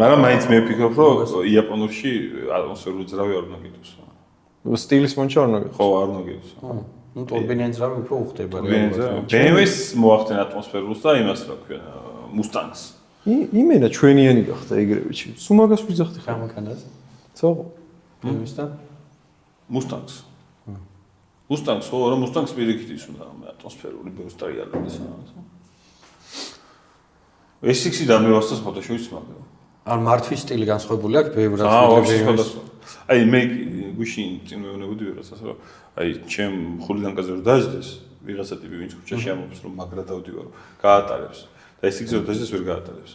მაგრამ მაინც მე ვფიქრობ, რომ იაპონურში ატმოსფერული ძრავი არ უნდა გიდოს. სტილის მონჩა არ უნდა გიდოს. ხო, არ უნდა გიდოს. ნუ ტორბინიანი ძრავი უფრო უხდება. BMW-ს მოახდენ ატმოსფერულს და იმას რა ქვია, Mustang-ს. იმენა ჩვენიანი გახდა ეგრევე. სულ მაგას ვიზახდი ხა. გამაკანას. ცოღო. BMW-ს და Mustang-ს. Mustang-ს ხო, რა Mustang-ს პირიქით ის უნდა ატმოსფერული ბევრს ტრიალებს. S6-ი დამევასწროს ფოტოშოპის მაგრამ. ან მართვის სტილი განსხვავებული აქვს ბევრად BMW-ს. აი მე გუშინ წინ მეუბნებოდი ვიღაცას რომ აი ჩემ ხულიგანკაზე რომ დაждდეს ვიღაცა ტიპი ვინც ქუჩაში ამობს რომ მაგრა დავდივარო გაატარებს და ეს იქ ზოგადად ვერ გაატარებს.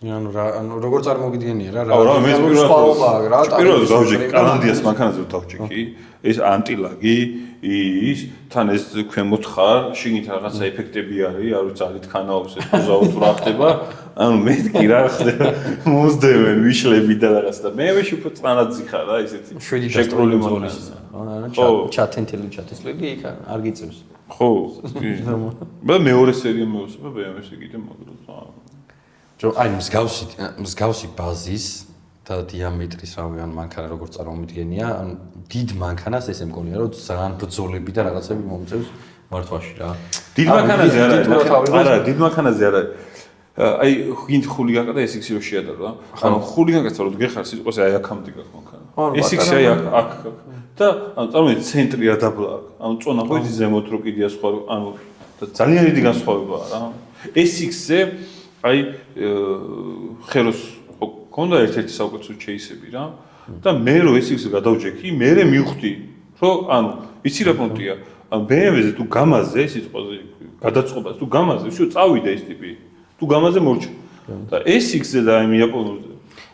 ანუ როგორ წარმოგიდგენია რა რა მე პირველად გავჯექი რა კანადიას მანქანაზე დავჯექი ეს ანტილაგი ის თან ეს ქვემოთ ხარ შიგნით რაღაცა ეფექტები არის არ ვიცი ძალით ქანაობს ეს უზაუთ რა ხდება ანუ მეთქი რა ხდება მოსდევენ ვიშლები და რაღაც და მე ვეში უფრო წანაძი ხარ რა ესეთი შეკრული მონალის ხო ჩატენთელი ჩატესლები იქ არ გიწევს ხო მე მეორე სერია მევსება BMW-ს კიდე მაგრამ აი მსგავსი ბაზის და დიამეტრის რავიან მანქანა როგორ წარმომიდგენია, ანუ დიდ მანქანას ესე მგონია, რომ ძალიან ბრძოლები და რაღაცები მომწევს მართვაში რა. დიდ მანქანაზე არა, დიდ მანქანაზე არა. აი ხინთ ხულიგანკა და S6 რო შეადარო, ანუ ხულიგანკაც რო გეხარ სიტყვაზე აი აქამდე გაქვს მანქანა. S6 აი აქ და ანუ წარმოიდგინე ცენტრი ადაბლა აქვს. ანუ წონა ყოიძი ზემოთ რო კიდია სხვა ანუ ძალიან დიდი განსხვავებაა რა. S6-ზე აი ხელოს ქონდა ერთ-ერთი საუკეთესო ჩეისები რა და მე რო SX-ზე გადავჯექი, მე მივხვდი, რომ ანუ იცი რა პონტია, ანუ BMW-ზე თუ გამაზე სიტყვაზე გადაწყობას თუ გამაზე, всё წავიდა ეს ტიპი. თუ გამაზე მორჩა. და SX-ზე და იმ იაპონურზე.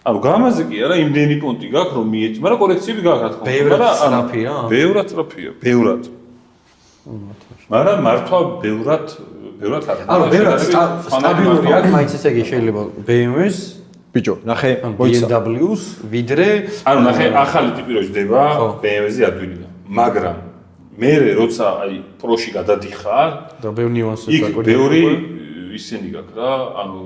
ანუ გამაზე კი არა, იმდენი პონტი გაქვს რომ მიეჭ, მაგრამ კოლექციები გაქვს რა თქმა უნდა. ბევრად სწრაფია. ბევრად სწრაფია, ბევრად. მაგრამ მართლა ბევრად არა. ანუ ბევრად სტაბილური აქვს, მაინც ესე იგი შეიძლება BMW-ს ბიჭო, ნახე, BMW-ს ვიდრე ანუ ნახე ახალი ტიპი რო ჯდება BMW-ზე ადვილია. მაგრამ მე როცა აი პროში გადადიხარ და ბევრი ნიუანსი იქ ბევრი ისინი გაქვს რა, ანუ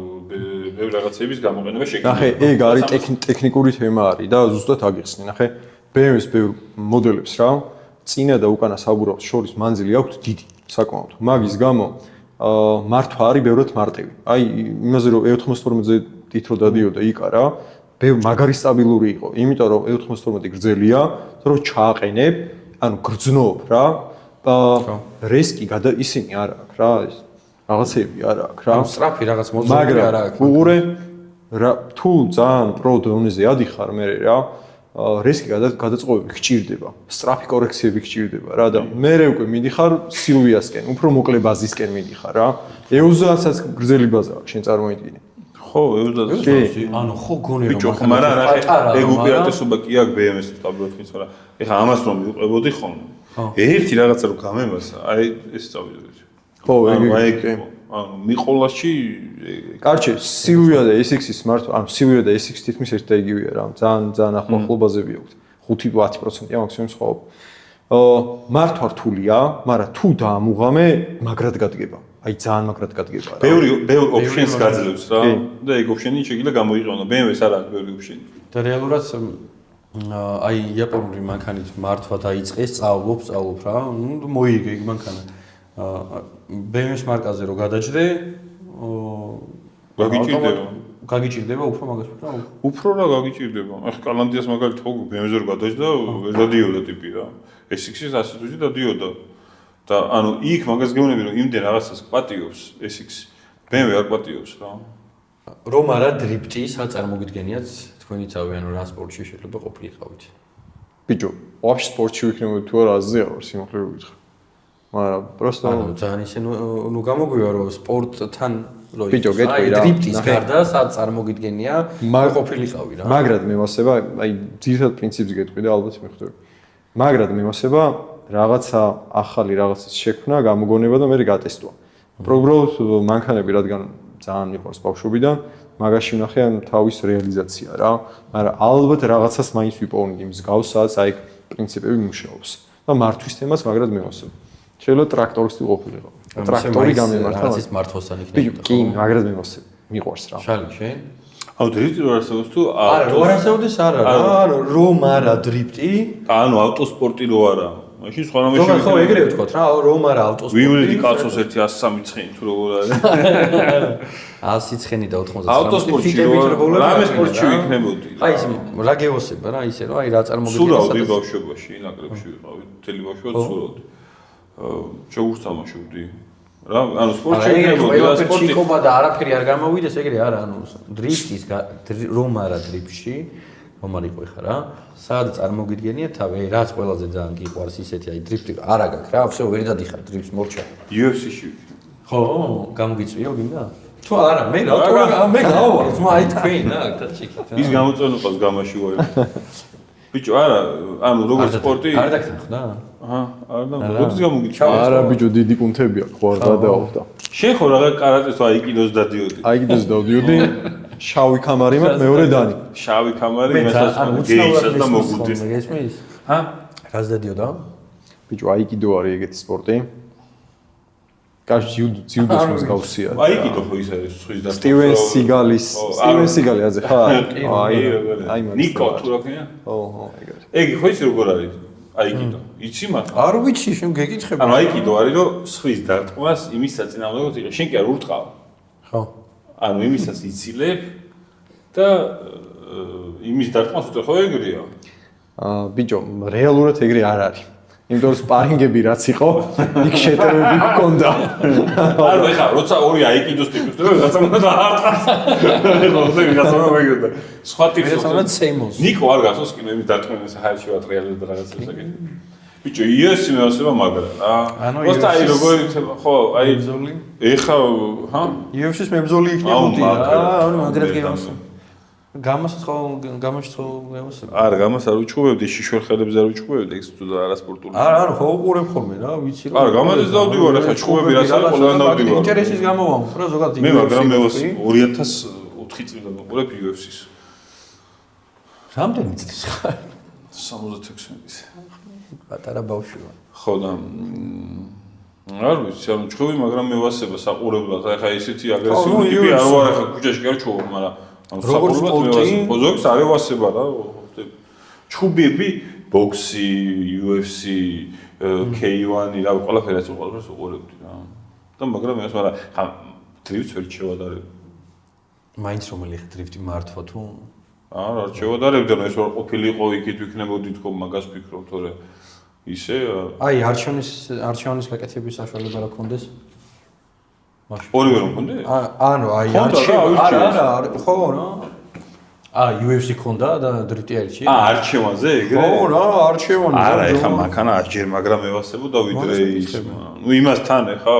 ბევრი რაღაცების გამოყენება შეგვიძლია. ნახე, ეგ არის ტექნიკური თემა არის და ზუსტად აგიხსნი. ნახე, BMW-ს ბევრ მოდელებს რა, წინა და უკანა საბურავს შორის მანძილი აქვს დიდი, საკმაოდ. მაგის გამო მართვა არის ბევრად მარტივი. აი, იმაზე რომ E92-ზე თითრო დადიოდა იქა რა, მაგარი სტაბილური იყო, იმიტომ რომ E92 გრძელია, რომ ჩააყენებ, ანუ გრძნობ რა, რესკი ისინი არ აქვს რა, ეს რაღაცები არ აქვს რა. სწრაფი რაღაც მოძრაობები არ აქვს. მაგრამ უყურე თუ ძალიან პრო დონეზე ადიხარ მე რა, რესკი გადაწყობები გჭირდება, სწრაფი კორექციები გჭირდება რა და მე უკვე მიდიხარ სილვიასკენ, უფრო მოკლე ბაზისკენ მიდიხარ რა. E30-საც გრძელი ბაზა აქვს, შენ წარმოიდგინე. ხო, E30-ს. ანუ ხო გონი რომ ბიჭო, მაგრამ ეგ უპირატესობა კი აქვს BMW-ს სტაბილურად, მაგრამ ეხლა ამას რომ მივყვებოდი ხოლმე. ერთი რაღაცა რომ გამემასა, აი ეს წავიდე. ხო, ეგ ანუ მიყოლაში კარჩე, Silvia და SX-ის მართლა, ანუ Silvia და SX თითქმის ერთ და იგივეა რა, ძალიან ახლობაზები აქვს. 5-10%-ია მაქსიმუმ სხვაობა. მართლა რთულია, მაგრამ თუ დაამუღამე, მაგრად გადგება. აი ძალიან მაგრად გადგება რა. ბევრი ოპშენს გაძლევს რა და ეგ ოპშენი შეიძლება გამოიყენო. BMW-ს არ აქვს ბევრი ოპშენი. და რეალურად აი იაპონური მანქანით მართვა დაიწყეს, სწავლობ რა, ნუ მოიგე ეგ მანქანა. BMW-ს მარკაზე რო გადაჯდე, გაგიჭირდება უფრო მაგას რა. უფრო რა გაგიჭირდება. ახლა კალანდიას მაგალითად ხო BMW-ზე რო გადაჯდა, ვერ დადიოდა ტიპი რა. SX-ის ასე თუ დადიოდა. და ანუ იქ მაგას გეუბნები რომ იმდენ რაღაცას კვატიობს SX, BMW არ კვატიობს რა. რომ არა დრიფტი საწარმოგიდგენიათ თქვენი თავი, ანუ რა სპორტში შეიძლება ყოფილიყავით. ბიჭო, ვაფშე სპორტში ვიქნებოდი თუ არა აზია ვარ სიმართლე რომ გითხრა. მაგრამ просто ანუ ძალიან ისე ნუ გამოგვივა რომ სპორტთან რო ბიჭო, გეტყვი რა. დრიფტის გარდა საწარმოგიდგენია ყოფილიყავი რა. მაგრად მევასება, აი ძირითად პრინციპს გეტყვი და ალბათ მიხვდები. მაგრად მევასება რაღაცა ახალი რაღაცის შექმნა, გამოგონება და მე გატესტვა. უბრალოდ მანქანები რადგან ძალიან მიყვარს ბავშვობიდან, მაგაში ვნახე ან თავის რეალიზაცია რა. მაგრამ ალბათ რაღაცას მაინც ვიპოვნი იმის გავს, სადაც აი პრინციპები მუშაობს. და მართვის თემას მაგრად მევასება. შეიძლება ტრაქტორისტი ყოფილიყო. ტრაქტორი გამემართა. რაც ის მართვასთან იქნება. კი, მაგრად მევასება. მიყვარს რა. შალი შენ? აუ დრიფტი რო არსებობს თუ არა, რო არსებობს არა რა, რომ არა დრიფტი, ანუ ავტოსპორტი რო არა. მაშინ სხვა რამე შეიძლება. ხო, ეგრევე ვთქვათ რა, რომ არა ავტოსპორტი. ვივლეთი კაცოს ერთი 103 ცხენი თუ როგორ არის. 100 ცხენი და 90. ავტოსპორტში რამე სპორტში ვიქნებოდი. აი ეს რა გეოსება რა, ისე რომ აი რა წარმოგიდგენია. სურავდი ბავშვობაში, ნაკრებში ვიყავი, მთელი ბავშვობა სურავდი. შეგურს თამაშობდი. რა, ანუ სპორტში ვიქნებოდი, რა სპორტი. ჩიკობა და არაფერი არ გამოვიდეს, ეგრე არა, ანუ დრიფტის რომ არა დრიფტში რომ არ იყო ხა რა. სად წარმოგიდგენია თავი, რაც ყველაზე ძალიან გიყვარს ისეთი აი დრიფტი არა გაქვს რა, всё ვერ დადიხარ დრიფტს მორჩა. UFC-ში. ხო, გამოგიწვიო გინდა? თუ არა, მე გავარ, თმა აი თქვენ რა, კაციკით. ის გამოწვენობას გამაში ვარ. ბიჭო, არა, ანუ როგორ სპორტი? არ დაგხდა? აჰა, არა, როდის გამოგიწვია? არა ბიჭო, დიდი კუნთები აქვს, ხო არ გადაავდა. შენ ხო რაღაც კარატეს აიკიდოს დადიოდი? აიკიდოს დავდიოდი. შავი კამარი მაქვს, მეორე დანი. შავი კამარი, მესაც გეისას და მოგუდის. გესმის? ჰა? რას დადიოდა? ბიჭო, აიკიდო არის ეგეთი სპორტი. კაც ჯიუდოს მსგავსია. აიკიდო ხო ის არის სხვის და სტივენ სიგალი აზე ხა? აი, ნიკო თუ რა ქვია? ო, ეგრე. ეგი ხო იცი როგორ არის? აიკიდო. იცი მართლა? არ ვიცი, შენ გეკითხები. ანუ აიკიდო არის რომ სხვის დარტყმას იმის საწინააღმდეგოდ იღე. შენ კი არ ურტყავ. ხო. ანუ იმისაც იცილებ და იმის დარტყმას უწევ ხო ეგრეა? ბიჭო, რეალურად ეგრე არ არის. იმიტომ რომ სპარინგები რაც იყო, იქ შეტევები გქონდა. ანუ ეხლა როცა ორი აიკიდოს ტიპის და რაღაცა უნდა დაარტყას. ეხლა ვიღაცა მეგონა. სხვა ტიპის ერთმანეთს სეიმოს. ნიკო არ გასოს კინოების დარტყმების საერთო ატრიალებს და რაღაცებს აკეთებს. ბიჭო, იესი მეოსება მაგრა რა. просто აი როგორი ხება, ხო, აი ეხლა, ჰა? UFC-ს მებრძოლი იქნებოდი რა. ანუ მაგრად გეოსება. გამასაც ხო გამაშიც ხო გეოსება. არა, გამას არ უჩხუბებდი, შიშვერხელებს არ უჩხუბებდი, ეს თუ და არასპორტული. არა, ხო უყურებ ხოლმე რა, ვიცი რა. არა, გამასაც დავდივარ, ეხლა ჩხუბები რაც არის, ყველგან დავდივარ. ინტერესის გამო ვამხვრა ზოგადად მე მაგრამ მე 2004 წლიდან ვიყურებ UFC-ს. რამდენი წლის ხარ? 76-ის. პატარა ბავშვი ვარ. ხო და არ ვიცი, ანუ ჩხუბი, მაგრამ მე ვასება საყურებლად. ახლა ისეთი აგრესიული ტიპი არ ვარ, ახლა ქუჩაში კი არ ჩხუბობ, მაგრამ ანუ საყურებლად მე ვასება. პოზოქს არ ვასება რა. ჩხუბები, ბოქსი, UFC, K1, რა ყველაფერს უყურებდი რა. და მაგრამ მე მაგრამ ხა დრიფტს ვერ შევადარებ. მაინც რომელი დრიფტი მართვა თუ არა, არ შევადარებდი, ანუ ეს ვარ ყოფილიყო იქით ვიქნებოდი თქო, მაგას ვფიქრობ, თორე ისე აი არჩევნის გაკეთების საშუალება რა გქონდეს? ორივე რომ მქონდა? ანუ აი არა, ხო რა. UFC ქონდა და დრიფტი არჩი? არჩევანზე ეგრე? ხო რა, არჩევანი. არა, ეხა მანქანა არ ჯერ, მაგრამ მე ვასებოდა ვიდრე ის. ნუ იმასთან ეხა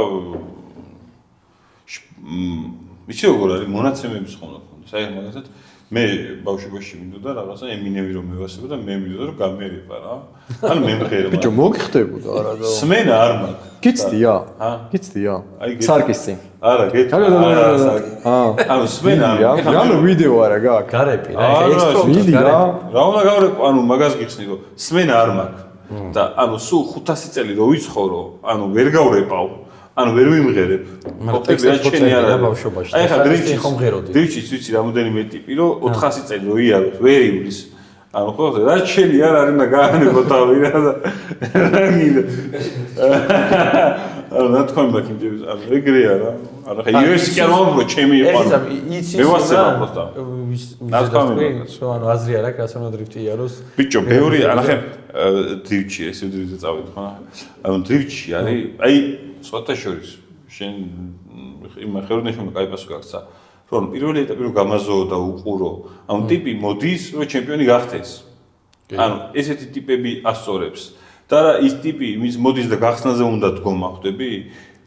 ვიცი როგორ არის მონაცემების ხომ ქონდა. აი მაგასაც მე ბავშვობაში მინდოდა რაღაცა ემინემი რომ მევასება და მე მინდოდა რომ გამერება რა. ანუ მე მღერა. ბიჭო, მოგხდებოდა არა და სმენა არ მაქვს. გიცდია? ჰა? გიცდია? აი სარკისი. არა, ანუ სმენა არ მაქვს. ანუ ვიდეო არა გაქვს. გარეპი რა, ვიდი რა. რა უნდა გავრეკო, ანუ მაგას გიხსნი რომ სმენა არ მაქვს. და ანუ სულ 500 წელი რო ვიცხოვრო, ანუ ვერ გავრეპავ. ანუ ვერ ვიმღერებ. ბავშვობაში. აი ხა დრიჩის ვიცი რამოდენიმე ტიპი რომ 400 წელი რო იაროს, ვერ ივლის. ანუ ხო რა ჩელი არ არის და გაანებო თავი რა და გინდა. ანუ რა თქვა მაგინჯებს, ანუ ეგრეა რა. ანუ ხა UFC კი არ მომბრო ჩემი იყო. მე ვასება პოსტა. ანუ აზრი არა, კაცო დრიფტი იაროს. ბიჭო, ბევრი არა ხა დრიფტი ეს დრიფტზე წავედი ხო? ანუ დრიფტი არის, აი სხვათა შორის შენ იმ ხელოვნებაში კაი პასუხი გაქცა რომ პირველი ეტაპი რომ გამაზოო და უყურო ანუ ტიპი მოდის რომ ჩემპიონი გახდეს ანუ ესეთი ტიპები ასწორებს და რა ის ტიპი ის მოდის და გახსნაზე უნდა დგომა ხვდები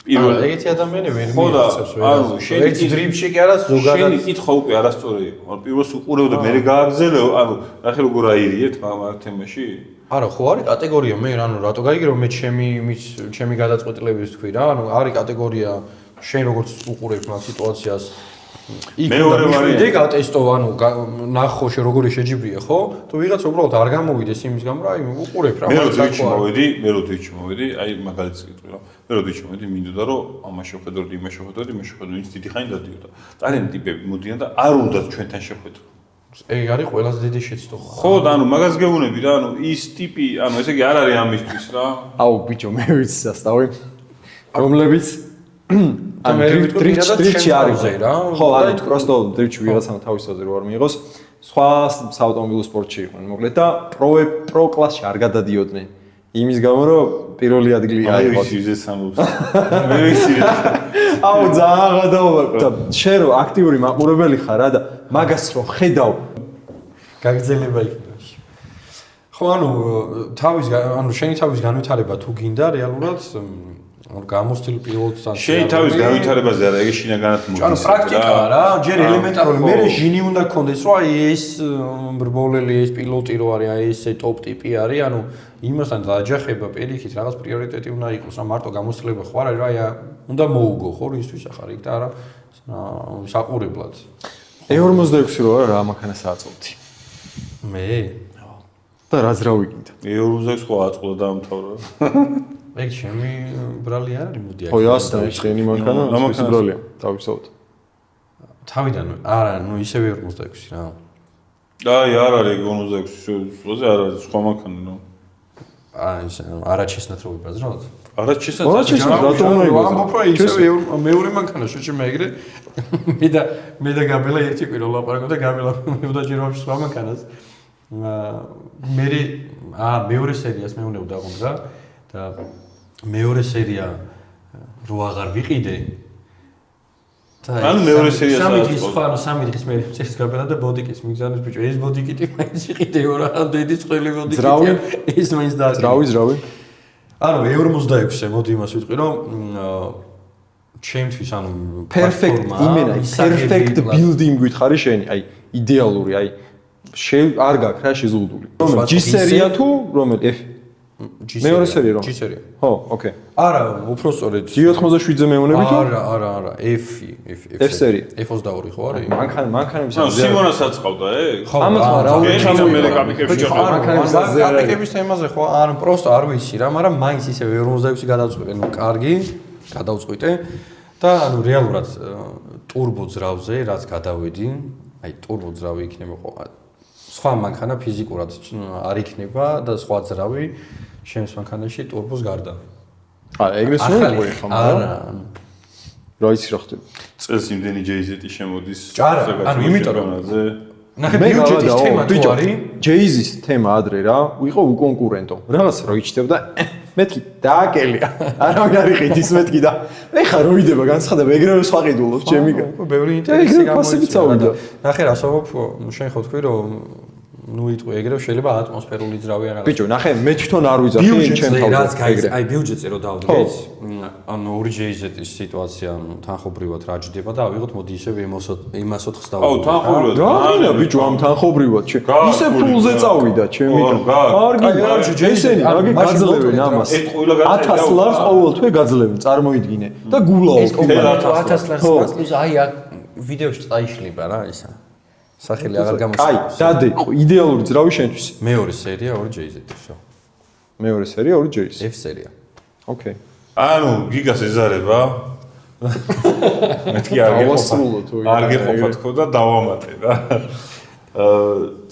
პირველ ეგეთი ადამიანი ვერ მიიღწევს ანუ შენ დრიფტში კი არა ზოგადად შენი კითხვა უკვე არასწორი იყო ანუ პირველს უყურებ და მე გააგზელო ანუ ნახე როგორ აირიეთ მაგ თემაში არა ხო არის კატეგორია მე ანუ რატო გაიგე რომ მე ჩემი გადაწყვეტილების თქვი რა ანუ არის კატეგორია შენ როგორც უყურებ მაგ სიტუაციას მეორე ვარიანტი გატესტო ანუ ნახო შე როგორი შეჯიბრია ხო თუ ვიღაც უბრალოდ არ გამოვიდეს იმის გამო რა აი უყურებ რა მე რო დრიფტში მოვედი აი მაგალითს გიტყვი რა მე რო დრიფტში მოვედი მინდოდა რომ ამას შევხედოთ იმას შევხედოთ ის დიდი ხანი დადიოდა ტალენტი ტიპები მოდიან და არ უნდათ ჩვენთან შეხვედრო ეგ არის ყველაზე დიდი შეცდომა. ხო და ანუ მაგას გეუბნები რა, ანუ ის ტიპი, ანუ ესე იგი არ არის ამისთვის რა. აუ ბიჭო, მე ვიცი სასტავი. რომლებიც ანუ დრიფტში არის რა. ხო, ანუ პროსტო დრიფტში ვიღაცამ თავისაზე რო არ მიიღოს, სხვა საავტომობილო სპორტში იყვნენ, მოკლედ და პრო კლასში არ გადადიოდნენ. იმის გამო რომ პირველი ადგილი აიღო. აი ის სამობს. მე ვიცი. აუ ძალიან გადავა და შენ რო აქტიური მაყურებელი ხარ რა და მაგას რო ხედავ გაგრძელება იქნება. ხო ანუ შენი თავის განვითარება თუ გინდა რეალურად გამოსtildeულ პილოტთან შენი თავის განვითარებაზე არა ეგ შინაგანად მოდის. ანუ პრაქტიკაა რა, ჯერ ელემენტარული მე ჟინი უნდა გქონდეს რომ აი ეს ბრბოლელი ეს პილოტი რო არის აი ესე ტოპ ტიპი არის ანუ იმასთან დააჯახება პირიქით რაღაც პრიორიტეტი უნდა იყოს რა მარტო გამოსtildeება ხო არა რა აი უნდა მოუგო ხო ისთვის ახარ იქ და არა საყურებლად E46 რო არა რა მანქანას ააწოვდი მე და რაც რა ვიგინდა E46 ხო აწყო და დაამთავრა ეგ ჩემი ბრალი არ არის მოდი აქ ხო ასა ისენი მანქანა ის ბრალია თავისთავად თავიდან არა ნუ ისევე 46 რა აი არ არის 46-ზე არ არის სხვა მანქანა ნუ აი ეს არაჩესნათ რო ვიბაზროთ არაჩესნათ რატომ უნდა იყოს ამბობ რომ ისევე მეორე მანქანა შეჭი მეეგრე მე და გაბელა ერთი კვირო ლაპარაკობ და გაბელა მე ვდაჭიროებში სხვა მანქანას მეორე სერიას მე უნდა დავყო რა და მეორე სერია რო აღარ ვიყიდე ანუ მეორე სერიას სამი დღის მერე წეს გაბედა და ბოდიკის მიგზავნის ბიჭო ეს ბოდიკიტი მაინც იყიდეო რა დედის ყველი ბოდიკიტი ის მაინც და ძრავი ანუ 46-ე მოდი იმას ვიტყვი რომ ჩემთვის ანუ perfect იმენა perfect building გითხარი შენი აი იდეალური აი არ გაქვს რა შეზღუდული რომელი G სერია თუ რომელი F მეორე სერია რომ G სერია ხო ოკეი არა უფრო სწორედ G87-ზე მეუნები თუ არა F სერია F22 ხო არის მანქანების ანუ სიმონასაც ყავდა ხო ამას რა უნდა ჩამოიღო კაპიკებში კაპიკების თემაზე ხო არ პროსტო არ ვიცი რა მაგრამ მაინც ისე 46-ი გადავწყვიტე ნუ კარგი გადავწყვიტე და ანუ რეალურად ტურბო ძრავზე რაც გადავედი აი ტურბო ძრავი იქნება ყო სხვა მანქანა ფიზიკურად არ იქნება და სხვა ძრავი შემს მანქანაში ტურბოს გარდა. ეგრე შეიძლება ხო არა რა იცი რა ხდება წელს იმდენი JZ-ი შემოდის ანუ იმიტომ რომ ნახე მე ბიუჯეტის თემა თუ არის JZ-ის თემა ადრე რა ვიყო უკონკურენტო რაღაც რო იჩნდება მეთქი დააკელია არავინ არ იყიდის მეთქი და ეხა რო ვიდება განცხადება ეგრევე სხვა ყიდულობს ჩემი ბევრი ინტერესი გამოვიდა ნახე რა სողობ შენ ხო თქვი რომ ნუ იტყვი ეგრევე შეიძლება ატმოსფერული ძრავი არა ბიჭო ნახე მე თვითონ არ ვიძახი ჩემ თავზე აი ბიუჯეტზე რო დავდგეთ ანუ 2JZ-ის სიტუაცია თანხობრივად რა ჯდება და ავიღოთ მოდი ისევ იმასოთხს დავდგეთ აუ თანხობრივად რა ბიჭო ამ თანხობრივად ისე ფულზე წავიდა ჩემი არ ჯეისენი აგი გაძლევენ ამას 1000 ლარს ყოველთვე გაძლევენ წარმოიდგინე და გულაო 1000 ლარს მასლის აი აქ ვიდეოში წაიშლება რა ისა სახელი აღარ გამოსწორებს. აი, დადე, იდეალური ძრავი შენთვის. მეორე სერია 2JZ ისო. მეორე სერია 2JZ. F სერია. ოკეი. ანუ გიგას ეზარება. მეთქი არ გეყოფა თქო და დავამატე რა.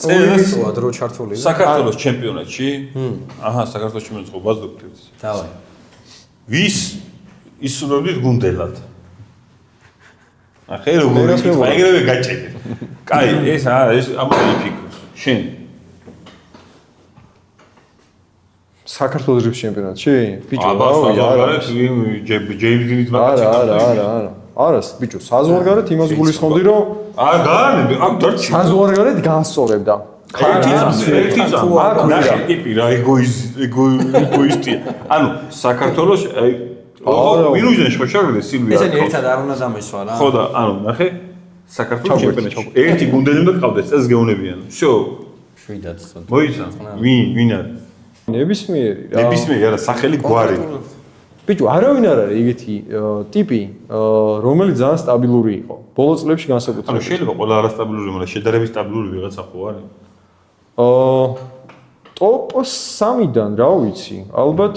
წელს დრო ჩართული. საქართველოს ჩემპიონატში. აჰა, საქართველოს ჩემპიონატში ხო ბაზდობთ. დავაი. ვის ისურვებდით გუნდელად? ახლა როგორ ეგრევე გაჭედე. კაი, ეს ამაზე ფიქრობ. შენ საქართველოს ჩემპიონატში? ბიჭო, არა, ჯეიმს დინის მაგაცი. არა, ბიჭო, საზღვარგარეთ იმას გულისხმობდი, რომ გაანები, აქ დარჩი. საზღვარგარეთ განსწორებდა. ერთი ნახე ტიპი რა ეგოისტია. ანუ საქართველოს ვინ უზენს ხო შეგდე სილვია. ესენი ერთად არ უნდა დამესვა რა. ხო და ანუ ნახე საქართველოს ჩემპიონატში ერთი გუნდელი უნდა ყავდეს წელს გეუნებიან. всё. შვიდად. მოიცა. ვინ არის? ნებისმიერი რა. ნებისმიერი არა, სახელი გვარი. ბიჭო, არავინ არ არის ეგეთი ტიპი, რომელიც ძალიან სტაბილური იყო. ბოლო წლებში განსაკუთრებით. ანუ შეიძლება ყველა არასტაბილური, მაგრამ შედარებით სტაბილური ვიღაცა ხო არის? ტოპ 3-დან რა ვიცი, ალბათ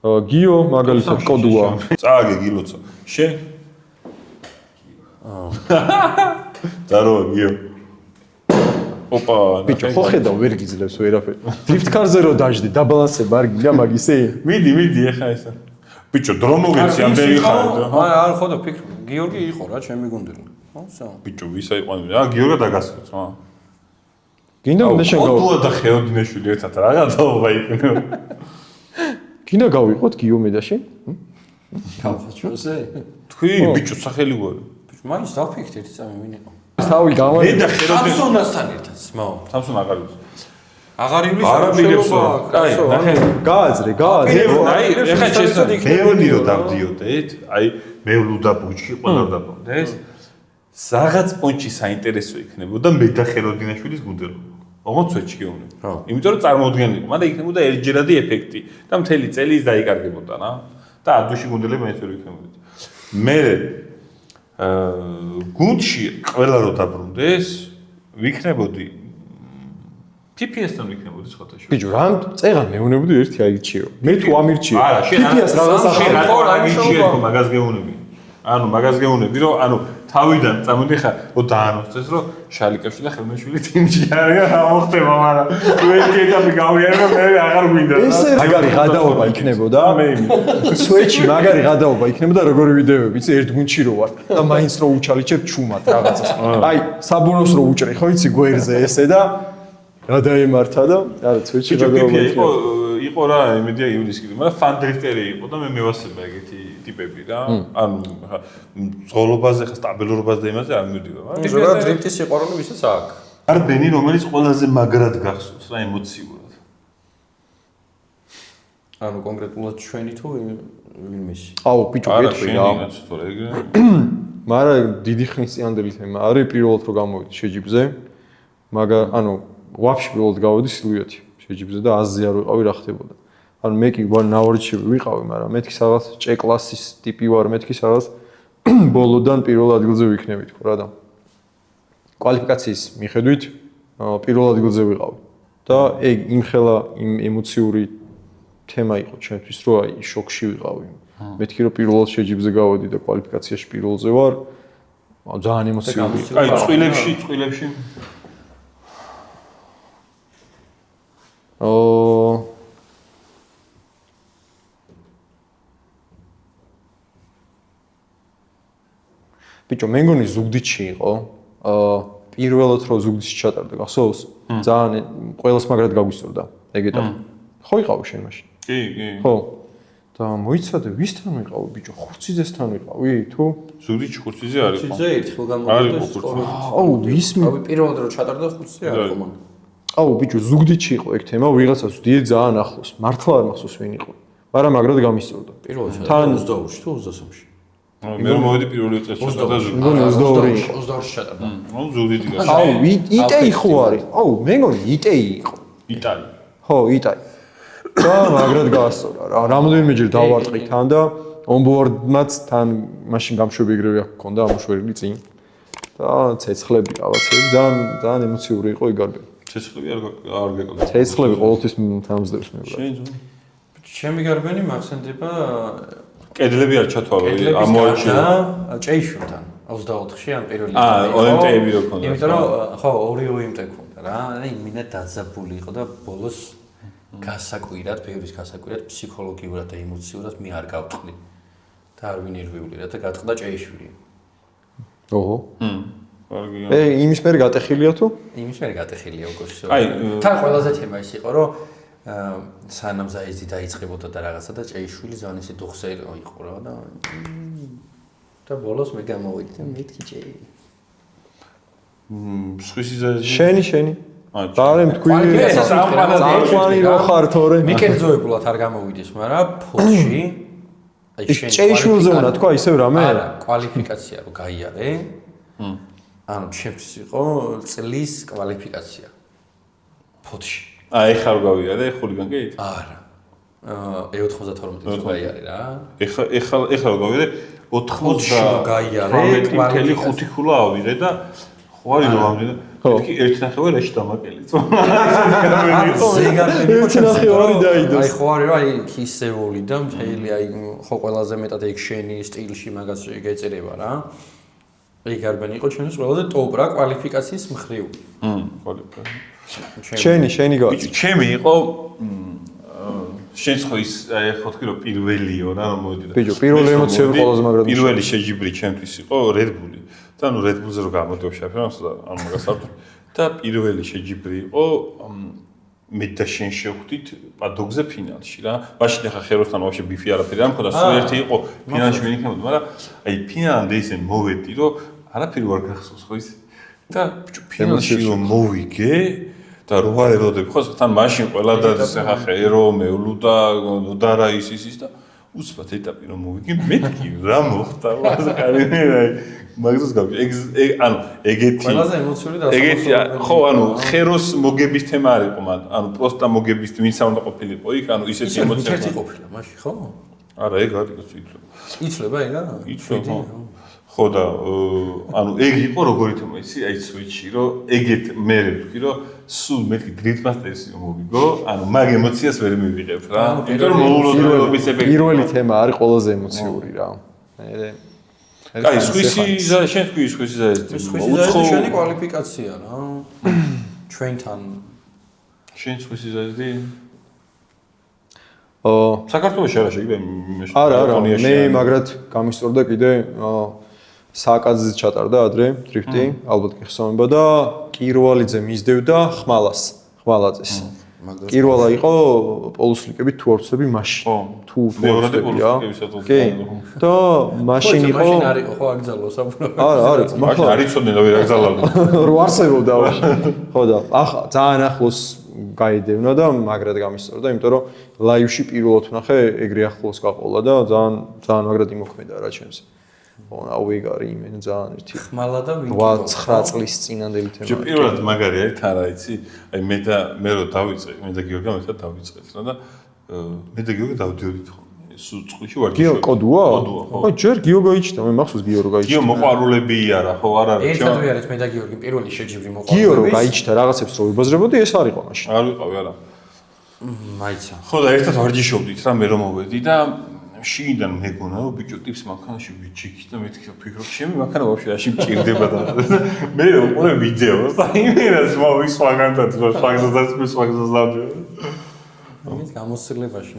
გიო მაგალითად კოდუა. წააგე გილოცო. შენ? დარო გიო. ოპა, ბიჭო, ხო ხედავ ვერ გიძლევს ვერაფერი. დრიფტ კარზე რო დაждდი, დაბალანსება არ გიგა მაგისე. მიდი ეხა ესა. ბიჭო, დრო მოგეცი ამდენი ხარ და. არა, ხო და ფიქრ, გიორგი იყო რა, ჩემი გუნდელი. ხო, სა. ბიჭო, ვისა იყო? გიორგი დაგასწრებს, რა. გინდა უნდა შენ გავა. ოდუა და ხეოდინეშვილი ერთად რა გადაობა იქნება. გინდა გავიყოთ გიო მე და შენ? გავხოთ ჩვენზე? თქვი, ბიჭო, სახელი გვარი. ბიჭო, მაინც დავფიქრეთ ერთი წამი ვინ იყო. თავი გავა. მე და ხეოდინე. სამსონასთან ერთად, სმაო. სამსონ აღარ ვიცი. აღარ ივლის არაბილებს. კაი, ნახე. გააძრე. აი, ეხა შესაძლოა გეონი რო დავდიოდეთ, აი, მე ლუდა ბუჩი ყველა რო დაბონდეს. რაღაც პონჩი საინტერესო იქნებოდა მე და ხეროდინაშვილის გუნდელი. ოღონდ სვეჩი გეონი. იმიტომ რომ წარმოუდგენელი, მაგრამ იქნებოდა ერთჯერადი ეფექტი და მთელი წელი ის დაიკარგებოდა რა. და ადუში გუნდელები მეც ვერ იქნებოდით. მე გუნდში ყველა რო დაბრუნდეს, ვიქნებოდი TPS-თან ვიქნებოდი სხვათაშორის. ბიჭო, რამ წეღან მეუნებოდი ერთი აირჩიო. მე თუ ამირჩიო. არა, TPS რაღაც შენ რა ამირჩიო მაგას გეუნები. ანუ მაგას გეუნები, რომ ანუ თავიდან წამოდი ხა, დაანონსეს, რომ შალიკევში და ხელმეშვილი თიმში არის, რა მოხდება, მაგრამ ერთი ეტაპი გავიარე, მე აღარ გვინდა. ესე მაგარი გადაობა იქნებოდა. სვეჩი მაგარი გადაობა იქნებოდა, როგორი ვიდეოები, იცი, ერთ გუნდში რო ვარ და მაინც რო უჩალიჩებ ჩუმად რაღაცას. აი, საბონოს რო უჭრი, ხო იცი, გვერდზე ესე და რა დაემართა და არა, სვეჩი გადაობა. იყო იყო რა, იმედია ივლისკი, მაგრამ ფანდრიფტერი იყო და მე მევასება ეგეთი ტიპები რა. ანუ ზღოლობაზე ხა სტაბილურობაზე და იმაზე არ მივდივარ. ზოგადად დრიფტის სიყვარული ვისაც აქვს. არ ბენი რომელიც ყველაზე მაგრად გახსოვს რა ემოციურად. ანუ კონკრეტულად ჩვენი თუ ვინმეს? აუ ბიჭო გეტყვი რა. არა, შენ თორე ეგრე. მაგრამ დიდი ხნის წინანდელი თემა არის პირველად რომ გამოვიდი შეჯიბზე. მაგრამ ანუ ვაფშე პირველად გავედი სილუეტი შეჯიბზე და 100-ზე არ ვიყავი რა ხდებოდა. ანუ მე კი ნაორჩი ვიყავი, მაგრამ მეთქი რაღაც C კლასის ტიპი ვარ, მეთქი რაღაც ბოლოდან პირველ ადგილზე ვიქნები თქო რა და კვალიფიკაციის მიხედვით პირველ ადგილზე ვიყავი. და ეგ იმხელა იმ ემოციური თემა იყო ჩემთვის, რომ აი შოკში ვიყავი. მეთქი რომ პირველად შეჯიბზე გავედი და კვალიფიკაციაში პირველზე ვარ. ძალიან ემოციური. აი წყვილებში ბიჭო, მე მგონი ზუგდიდში იყო. პირველად რომ ზუგდიდში ჩატარდა, გახსოვს? ძალიან ყველას მაგრად გაგვისწორდა ეგ ეტაპი. ხო იყავი შენ მაშინ? კი. ხო. და მოიცადე, ვისთან ვიყავი ბიჭო? ხურციძესთან ვიყავი თუ? ზუგდიდში ხურციძე არ იყო. ხურციძე ერთხელ გამოვიდა სკოლაში. აუ, ისმი. ავი პირველად რომ ჩატარდა ხურციძე არ იყო მან. აუ, ბიჭო, ზუგდიდში იყო ეგ თემა, ვიღაცას ვდიე ძალიან ახლოს. მართლა არ მახსოვს ვინ იყო. მაგრამ მაგრად გამისწორდა. პირველად ჩატარდა 22-ში თუ 23-ში. მე მოვედი პირველი წელს ჩატარდა ზუგდიდში. მგონი 22-ში. 22-ში ჩატარდა. აუ ზუგდიდი გასა. აუ, იტეი ხო არის? აუ, მე მგონი იტეი იყო. იტალი. ხო, იტაი. და მაგრად გაასწორა რა. რამდენიმეჯერ დავარტყი თან და ონბორდმაც თან მაშინ გამშვები ეგრევე ჰქონდა ამოშვერილი წინ. და ცეცხლები რაღაცები ძალიან ემოციური იყო ეგ გარბე. ცეცხლები არ გეკონდა. ცეცხლები ყოველთვის თამზდებს მე რა. შენ ჩემი გარბენი მახსენდება კედლები არ ჩათვალო ამოაჩინა. ჭეიშვილთან 24-ში ან პირველი ოლიმპიადები რო ქონდა. იმიტომ რომ ხო ორი ოლიმპიადი ქონდა რა. და იმინა დაძაბული იყო და ბოლოს გასაკვირად, ბევრის გასაკვირად ფსიქოლოგიურად და ემოციურად მე არ გავწყდი. და არ ვინერვიული რა და გაწყდა ჭეიშვილი. ოჰო. კარგია. იმის მერე გატეხილია თუ? იმის მერე გატეხილია უკვე. აი, თან ყველაზე თემა ის იყო რომ სანამ ზაიზი დაიწყებოდა და რაღაცა და ჭეიშვილი ძალიან ისე დუხსერი იყო რა და ბოლოს მე გამოვიდი და მეთქი ჭეი. სხვისი ზაიზი? შენი. ბარემ თქვი წამყვანი რო ხარ თორე. მიკერძოებულად არ გამოვიდეს, მაგრამ ფოთში აი შენ ჭეიშვილზე უნდა თქვა ისევ რამე? არა, კვალიფიკაცია რო გაიარე. ანუ ჩემთვის იყო წლის კვალიფიკაცია. ფოთში. აი ხარ გავიარე ხულიგანკი? არა. E92 წლის გაიარე რა. ეხლა გავიარე 98.5 ხულა ავიღე და ხوارი რომ ამდენ მეთქი 1.5 რაში დამაკელით. ზეგარბენი დაიდოს. აი ხوارი რა აი ქისეული და მთელი აი ხო ყველაზე მეტად ექშენი სტილში მაგას გეწერება რა. ზეგარბენი იყო ჩვენს ყველაზე ტოპ რა კვალიფიკაციის მხრივ. კვალიფიკაცია. შენი გავა. ჩემი იყო შენს ხო ის აი ხო თქვი რომ პირველიო რა რომ მოვიდი და ბიჭო, პირველი ემოციები ყველაზე მაგრად პირველი შეჯიბრი ჩემთვის იყო Red Bull-ი. და ნუ Red Bull-ზე რო გამოდევ შეფეროს და ამ მაგას არ ვთქვი. და პირველი შეჯიბრი იყო მე და შენ შევხვდით პადოგზე ფინალში რა. მაშინ ახლა ხეროსთან ვაფშე ბიფი არაფერი არ მქონდა, სულ ერთი იყო ფინალში მე იქნებოდა, მაგრამ აი ფინალამდე ისე მოვედი რომ არაფერი არ გახსოვს ხო ის. და ბიჭო ფინალში რომ მოვიგე და რო არ ელოდები ხო თან მაშინ ყველა დაძის ახლა ხერო მეულუ და დარა ის და უცბად ეტაპი რომ მოვიგე მეთქი რა მოხდა მაგარი მაგას გავი ეგ ანუ ეგეთი ყველაზე ემოციური და ეგეთი ხო ანუ ხეროს მოგების თემა არ იყო მან ანუ პროსტა მოგების ვინც არ უნდა ყოფილიყო იქ ანუ ისეთი ემოცია ერთი ყოფილა მაშინ ხო არა ეგ არის იცლება ეგა იცლება ხო და ანუ ეგ იყო როგორი თემა იცი აი სვიჩი რომ ეგეთ მე ვთქვი რომ სულ მეთქი დრიფტმასტერს მოვიგო ანუ მაგ ემოციას ვერ მივიღებ რა იმიტომ რომ მოულოდნელობის ეფექტი პირველი თემა არის ყველაზე ემოციური რა აი სხვისი შენ თქვი სხვისი შენი კვალიფიკაცია რა ჩვენთან შენ სხვისი ზაიზი აა საქართველოში არა შეიძლება არა მე მაგრად გამისწორდა კიდე სააკაძეზე ჩატარდა ადრე დრიფტი ალბათ გიხსოვნება და კიროვალიძე მისდევდა ხმალაძეს პირველა იყო პოლუსლიკები თუ ორცები მაშინ. თუ მეორადი ორცებია. პოლუსლიკებისათვის. კი. და მაშინ იყო მაშინ არ იყო ხო აგზალო საბრალო. არის. მაშინ არ იცოდნენ რა ვერ აგზალავდნენ. რო არსებობდა მაშინ. ხო და ახლა ძალიან ახლოს გაიდევნა და მაგრად გამისწორდა, იმიტომ რომ ლაივში პირველად ვნახე ეგრე ახლოს გაყოლა და ძალიან მაგრად იმოქმედა რა ჩემს. აუიგარი იმენ ძალიან ერთი. ხმალა და ვინკი. 9 წლის წინანდელი თემა. პირველად მაგარი არის თან რა იცი? აი მე რო დავიწყე, მე და გიორგი ერთად დავიწყეთ რა და მე და გიორგი დავდიოდით ხო. სუწყლში ვარ. გიო კოდუა? კოდუა ხო. აი ჯერ გიო გაიჩნდა, მე მახსოვს გიო რო გაიჩნდა. გიო მოყვარულები არა ხო, არ არის. ერთად ვიარეთ მე და გიორგი პირველი შეჯიბრი მოყვა. გიო რო გაიჩნდა რაღაცებს რო ვიბაზრებოდი, ეს არ იყო მაშინ. არ ვიყავი არა. მაიცა. ხო და ერთად ვარჯიშობდით რა მე რომ მოვედი და შიგნიდან მეგონა რომ ბიჭო ტიპს მანქანაში ვიჩიქი და მეთქი ფიქრობ ჩემი მანქანა ვაფშე რაში მჭირდება და მე უყურე ვიდეოს და იმენას მოვის სვაგანტად სვაგანტად სვაგანტად ამის გამოსწრებაში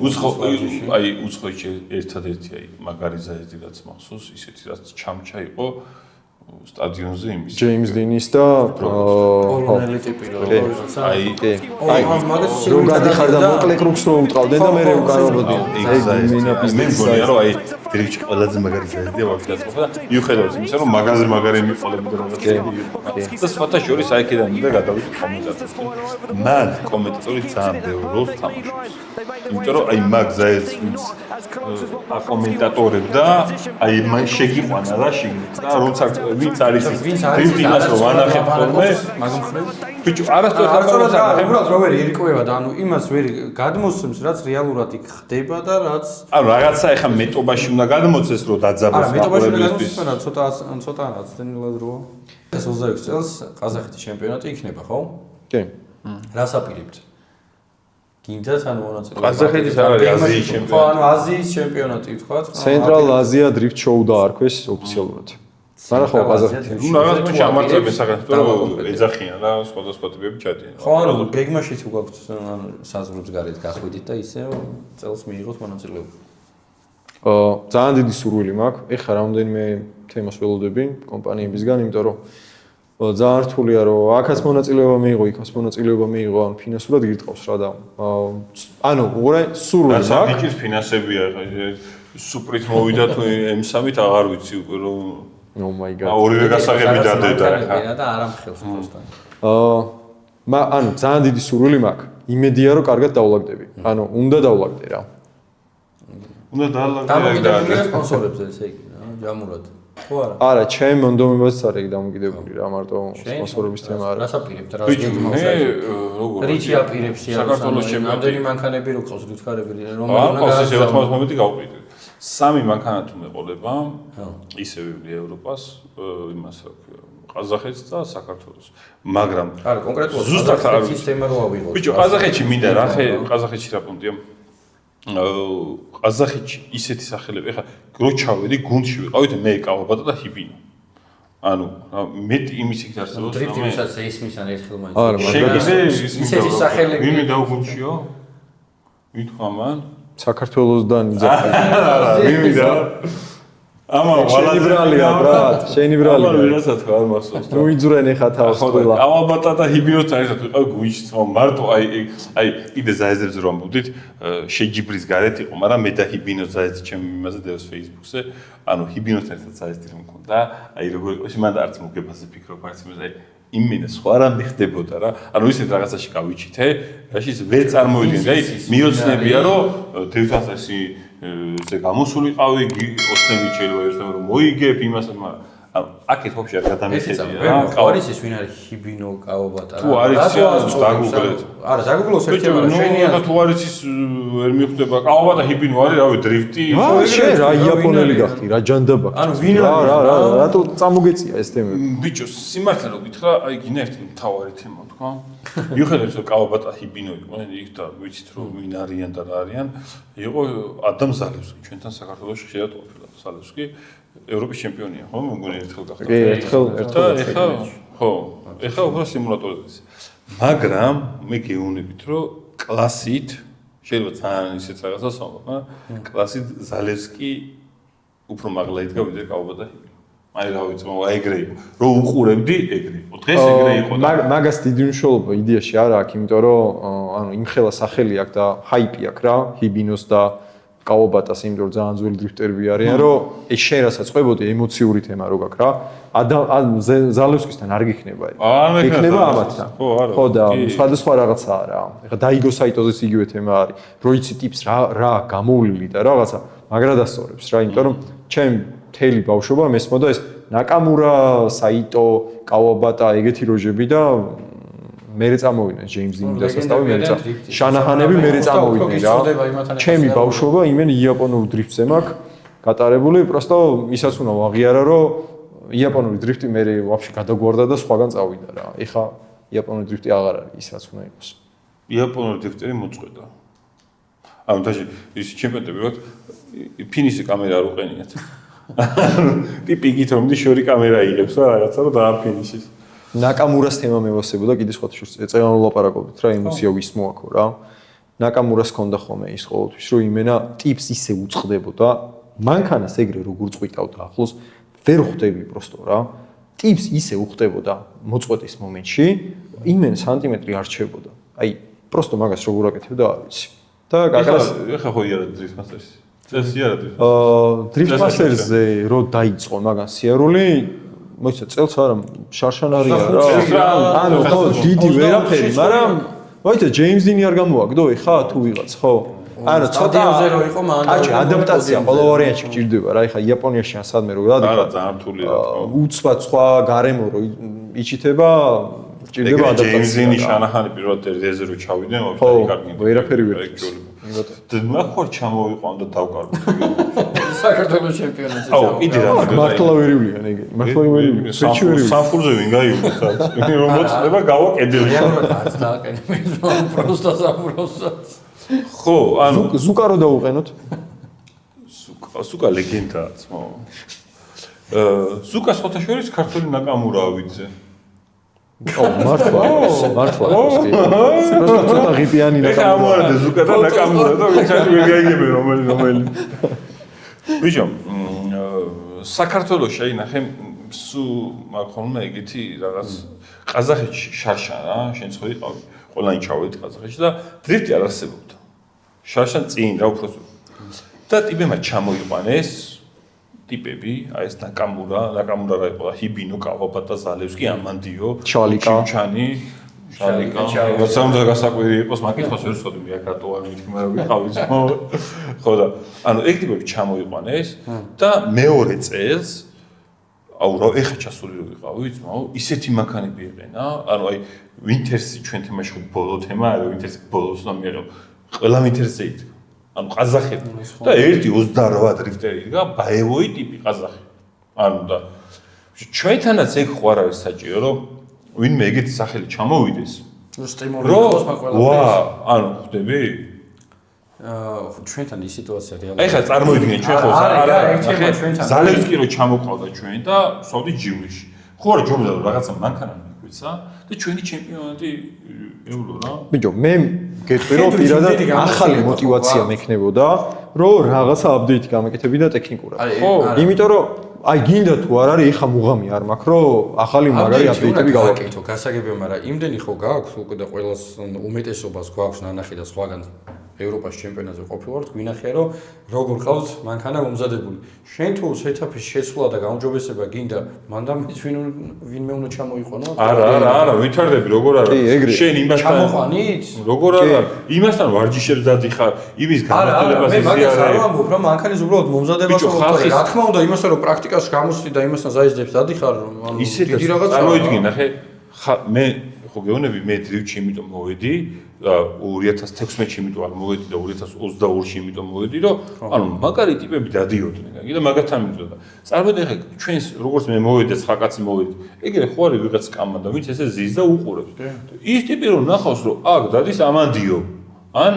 უცხოეთში ერთადერთი მაგარი ზაიდი რაც მახსოვს ისეთი რაც ჩამჩა იყო სტადიონზე იმის ჯეიმს დინის და პოლონელი ტიპი როცა აი რომ გადიხარ და მოკლე კრუგს რო უტყავდნენ და მე უკანონოდიან მე მგონია რომ აი დირექტი ყველაზე მაგარი ზაიდია ვაფშე დაწყობა და მიუხედავად იმისა რომ მაგაზე მაგარი მიყოლებოდა რაღაცა და სხვათა შორის აი კიდე მინდა გადავიდე კომენტატორს მან კომენტატორი ძალიან ბევრ როლს თამაშობს იმიტომ რომ აი მაგ ზაიდს აკომენტატორებდა აი მან შეგიყვანა რა შიგნით და როცა ვინც არის ვინც რომ ანახებ ხოლმე მაგამ ხრევ ბიჭო არასწორად უბრალოდ რო ვერ ირკვევა და ანუ იმას ვერ გადმოსცემს რაც რეალურად იქ ხდება და რაც ანუ რაღაცა ეხა მეტობაში უნდა გადმოცეს რომ დაძაბოს მაყურებლისთვის არა ცოტა რაცდენილად როა ეს 26 წელს ყაზახეთის ჩემპიონატი იქნება ხო? კი რას აპირებთ? გინდათ ანუ მონაწილეობა ყაზახეთის არ არის აზიის ჩემპიონატი ხო ანუ აზიის ჩემპიონატი ვთქვათ ცენტრალ აზია დრიფტ შოუ დაარქვეს ოფიციალურად არა ხო ყაზახეთი ნუ რაღაც თუ ჩამართებენ საქართველოს ეძახიან რა სხვადასხვა ტიპები ჩადიან ხო ანუ გეგმაშიც უგაქვთ ანუ საზღვრებს გარეთ გახვიდით და ისე წელს მიიღოთ მონაწილეობა ძალიან დიდი სურვილი მაქვს ეხლა რამდენიმე თემას ველოდები კომპანიებისგან იმიტომ რომ ძალიან რთულია რომ აქაც მონაწილეობა მიიღო იქაც მონაწილეობა მიიღო ანუ ფინანსურად გირტყავს რა და ანუ უყურე სურვილი მაქვს რა ბიჭის ფინანსებია სუპრით მოვიდა თუ M3-ით აღარ ვიცი უკვე რომ Oh my god. ორივე გასაღები დადედა ახლა და არ ამხელს პროსტან. ანუ ძალიან დიდი სურვილი მაქვს. იმედია რომ კარგად დავლაგდები. ანუ უნდა დავლაგდე რა. უნდა დავლაგდე და დამოკიდებულია სპონსორებს ესე იგი რა, ჯამურად. ხო არა? არა, ჩემ მონდომებაც არ ეგ დამოკიდებული რა, მარტო სპონსორების თემა არა. რას აპირებთ რა? ბიჭო მე როგორ რიჩი აპირებს საქართველოს ჩემპიონატი. ამდენი მანქანები რო ყავს რიცხარები რომ უნდა 90 მომენტი გავყიდე. სამი მანქანა თუ მეყოლება, ისე ვივლი ევროპას, იმას რა ქვია, ყაზახეთს და საქართველოს. მაგრამ არა, კონკრეტულად ზუსტად არ სისტემა რო ავიღოთ. ბიჭო, ყაზახეთში მინდა რა, ყაზახეთში რა პუნქტია? ყაზახეთში ისეთი სახელები, ეხლა რო ჩავედი გუნდში ვიყავით მე კავაბატა და ჰიბინო. ანუ მეტი იმის იქ არსებობს. დრიფტივისაც ისმის ან ერთხელ მაინც. არა, მაგრამ ისეთი სახელები. ვინმე დაუგუნდშიო? ვითქვა მან საქართველოსდან იძახი. მივიდა. ამა შენი ბრალია, ბრატ, შენი ბრალია. ამა ვიღაცა თქვა არ მახსოვს. ნუ იძრენ ეხა თავს ყველა. კავაბატა და ჰიბინოსთან ერთად ვიყავ გუნდში, მარტო აი კიდე ზაეზებს რომ ვამბობდით, შეჯიბრის გარეთ იყო, მაგრამ მე და ჰიბინოს ზაეზი ჩემი იმაზე დევს Facebook-ზე. ანუ ჰიბინოსთან ერთად ზაეზი რომ მქონდა, აი როგორ იყო, მან არც მოგებაზე ფიქრობ, არც იმაზე აი იმენა სხვა რა მიხდებოდა რა. ანუ ისეთ რაღაცაში გავიჩითე, რაში ვერ წარმოვიდგენ. აი მიოცნებია რომ დევთასი ზე გამოსულიყავი, ოცნები შეიძლება ერთად რომ მოიგებ იმას, მაგრამ ანუ აქეთ ვაფშე არ გადამიხედია რა. კავარის ის ვინ არის ჰიბინო კავაბატა რა. თუ არის დაგუგლეთ. არა, დაგუგლოს ერთი მაგრამ შენია. ნუ თუ არის ის ვერ მიხვდება. კავაბატა ჰიბინო არის, რავი, დრიფტი. შენ რა იაპონელი გახდი, რა ჯანდაბა. ანუ ვინ არის? რა, რატო წამოგეწია ეს თემები? ბიჭო, სიმართლე რომ გითხრა, აი გინდა ერთი მთავარი თემა თქვა. მიუხედავად რომ კავაბატა ჰიბინო იყო, იქ და ვიცით რომ ვინ არიან და რა არიან, იყო ადამ ზალევსკი, ჩვენთან საქართველოში ხშირად ყოფილა ზალევსკი. ევროპის ჩემპიონია, ხო? მგონი ერთხელ გახდა. კი, ერთხელ. ეხა, ხო. ეხა უფრო სიმულატორებს. მაგრამ მე გეუბნებით, რომ კლასით შეიძლება ძალიან ისეთ რაღაცას ვამბობ, მაგრამ კლასით ზალევსკი უფრო მაღლა იდგა ვიდრე კავაბატა ჰიბინო. აი რა ვიცი, აი ეგრე იყო. რო უყურებდი, ეგრე იყო. დღეს ეგრე იყო. მაგას დიდი მნიშვნელობა იდეაში არ აქვს, იმიტომ რომ ანუ იმ ხელა სახელი აქვს და ჰაიპი აქვს რა, ჰიბინოს და კავაბატას, იმიტომ რომ ძალიან ძველი დრიფტერები არიან, რომ ეს შენ რასაც ყვებოდი ემოციური თემა რო გაქვს რა. ზალევსკისთან არ გიქნება ეს. გიქნება ამათთან. ხო და სხვადასხვა რაღაცაა რა. ეხლა დაიგო საიტოზეს იგივე თემა არის. რო იცი ტიპს რა გამოვლილი და რაღაცა მაგრად ასწორებს რა, იმიტომ რომ ჩემ მთელი ბავშვობა მესმოდა ეს ნაკამურა, საიტო, კავაბატა, ეგეთი როჟები და მერე წამოვიდნენ ჯეიმს დინი და სასტავი მერე შანაჰანები მერე წამოვიდნენ რა. ჩემი ბავშვობა იმენ იაპონურ დრიფტზე მაქვს გატარებული, პროსტო ისაც უნდა ვაღიარა, რომ იაპონური დრიფტი მერე ვაფშე გადაგვარდა და სხვაგან წავიდა რა. ეხა იაპონური დრიფტი აღარ არის ის რაც უნდა იყოს. იაპონური დრიფტერი მოწყვეტა. ანუ დაჟე ის ჩემპიონატები ვიყავთ ფინიში კამერა არ უყენიათ. ტიპიკით რომ შორი კამერა იღებს რა რაღაცა რომ დააფინიშის. ნაკამურას თემა მევასებოდა კიდე სხვა წევან ვლაპარაკობთ რა ემოცია ვის მოაქო რა. ნაკამურას ჰქონდა ხოლმე ის ყოველთვის რომ იმენა ტიპს ისე უწყდებოდა მანქანას ეგრე როგორ წყვიტავდა ახლოს ვერ ხვდები პროსტო რა. ტიპს ისე უხდებოდა მოწყვეტის მომენტში იმენ სანტიმეტრი არ რჩებოდა. აი პროსტო მაგას როგორ აკეთებდა არ ვიცი. და გაკეთეს ეხა ხო იარა დრიფტ მასტერში. წესი არა დრიფტ. დრიფტ მასტერზე რო დაიწყო მაგან სიარული მოიცა წელს არა შარშანარია რა. ანუ ხო დიდი ვერაფერი, მაგრამ მოიცა ჯეიმს დინი არ გამოაგდო ეხა თუ ვიღაც ხო? ანუ ცოტა ზერო იყო მან აჩი ადაპტაცია ყველა ვარიანტში გჭირდება რა. ეხა იაპონიაში ან სადმე რო გადადიხარ. არა ძალიან რთულია რა. უცბად სხვა გარემო რო იჩითება გჭირდება ადაპტაცია. ჯეიმს დინი შანაჰანი პირველად რეზერვ ჩავიდნენ, მოვიდა კარგი. ვერაფერი ვერ გჭირდება. და მაგ ჩამოვიყვან და დავკარგო. საქართველოს ჩემპიონატზე. აუ, კიდე რა. მართლა ვერივლიან ეგ. მართლა ვერივლიან. სამფურზე ვინ გაიუხო სად? რომ მოწდება გავა კედელში. არც დააკეთე, პროსტა საფროსაც. ხო, ანუ ზუკა რო დაუყენოთ. ზუკა ლეგენდაა, ძმო. ზუკა სხვათა შორის ქართული ნაკამურაა ვიძე. მართლა. просто ცოტა ღიპიანი ნაკამურა. ეხა ამორდა ზუკა და ნაკამურა და ვინც არ გაიგებენ რომელი. ბიჭო, საქართველოს შეინახე სუ მაგ ხოლმე ეგეთი რაღაც ყაზახეთში შარშან რა, შენ წოდი ყავი. ყველანი ჩავედით ყაზახეთში და დრიფტი არ არსებობდა. შარშან წინ რა უბრალოდ. და ტიპებმა ჩამოიყვანეს ტიპები, აი ეს ნაკამურა რა იყო, ჰიბინო, კავაბატა, ზალევსკი, ამანდიო, ჩიმჩანი, შალიკა. როცა გასაკვირი იყოს, მაგითხვას ვერ ვსწოდი მე აქ რატო არ მითქმარ ვიყავით. ხო და ანუ ეგ ტიპები ჩამოიყვანეს და მეორე წელს აუ რა ეხა ჩასული რო ვიყავით, ისეთი მანქანები იყენა, ანუ აი ვინთერსი ჩვენ თემაში ხო ბოლო თემაა, ვინთერსი ბოლოს უნდა მიიღო. ყველა ვინთერსზე იდგა. ანუ ყაზახები და ერთი 28 დრიფტერი იდგა, ბაევოი ტიპი ყაზახი. ანუ და ჩვენთანაც ეგ ხო არ არის საჭირო, რომ ვინმე ეგეთი სახელი ჩამოვიდეს. სტიმული იყოს მაგ ყველაფერს. ვა, ანუ ხვდები? ჩვენთან ის სიტუაცია რეალურად. ეხლა წარმოიდგინე ჩვენ ხო ზალევსკი რო ჩამოყავდა ჩვენ და ვსვავდით ჯივლისში. ხო რა ჯობია რაღაცა მანქანა მიგვიცა და ჩვენი ჩემპიონატი ეულო რა. ბიჭო, მე გეტყვი რომ პირადად ახალი мотиваცია მექნებოდა, რომ რაღაცა აპდეიტი გამეკეთები და ტექნიკურად. ხო, იმიტომ რომ აი გინდა თუ არ არის ეხა მუღამი არ მაქვს რომ ახალი მაგარი აპდეიტები გავაკეთო. გასაგებია, მაგრამ იმდენი ხო გააქვს უკვე და ყველას უმეტესობას გვაქვს ნანახი და სხვაგან ევროპაში ჩემპიონატზე ყოფილვართ, გვინახია რომ როგორ ყავს მანქანა მომზადებული. შენ თუ სეტაპის შეცვლა და გაუმჯობესება გინდა, მანდ ვინმე უნდა ჩამოიყვანო? არა, ვითარდები როგორ არა. შენ იმასთან ჩამოყვანით? როგორ არა? იმასთან ვარჯიშებს დადიხარ, იმის გამოცდილებას იზიარე. მე მაგას არ ვამბობ, რომ მანქანის უბრალოდ მომზადებას ვამბობ. რა თქმა უნდა, იმასთან რომ პრაქტიკაში გამოსვლი და იმასთან ზაიზდებს დადიხარ, ანუ დიდი რაღაცა. წარმოიდგინე, ხე მე ხო გეუბნები მე დრიფტში იმიტომ მოვედი და 2016-ში იმიტომ არ მოვედი და 2022-ში იმიტომ მოვედი, რომ ანუ მაგარი ტიპები დადიოდნენ. კიდე მაგათთან მიდოდა. წარმოიდგინე ხე ჩვენს როგორც მე მოვედი და სხვა კაცი მოვედი. ეგრე ხო არის ვიღაც კამა და ვინც ესე ზის და უყურებს. ის ტიპი რომ ნახავს რომ აქ დადის ამანდიო. ან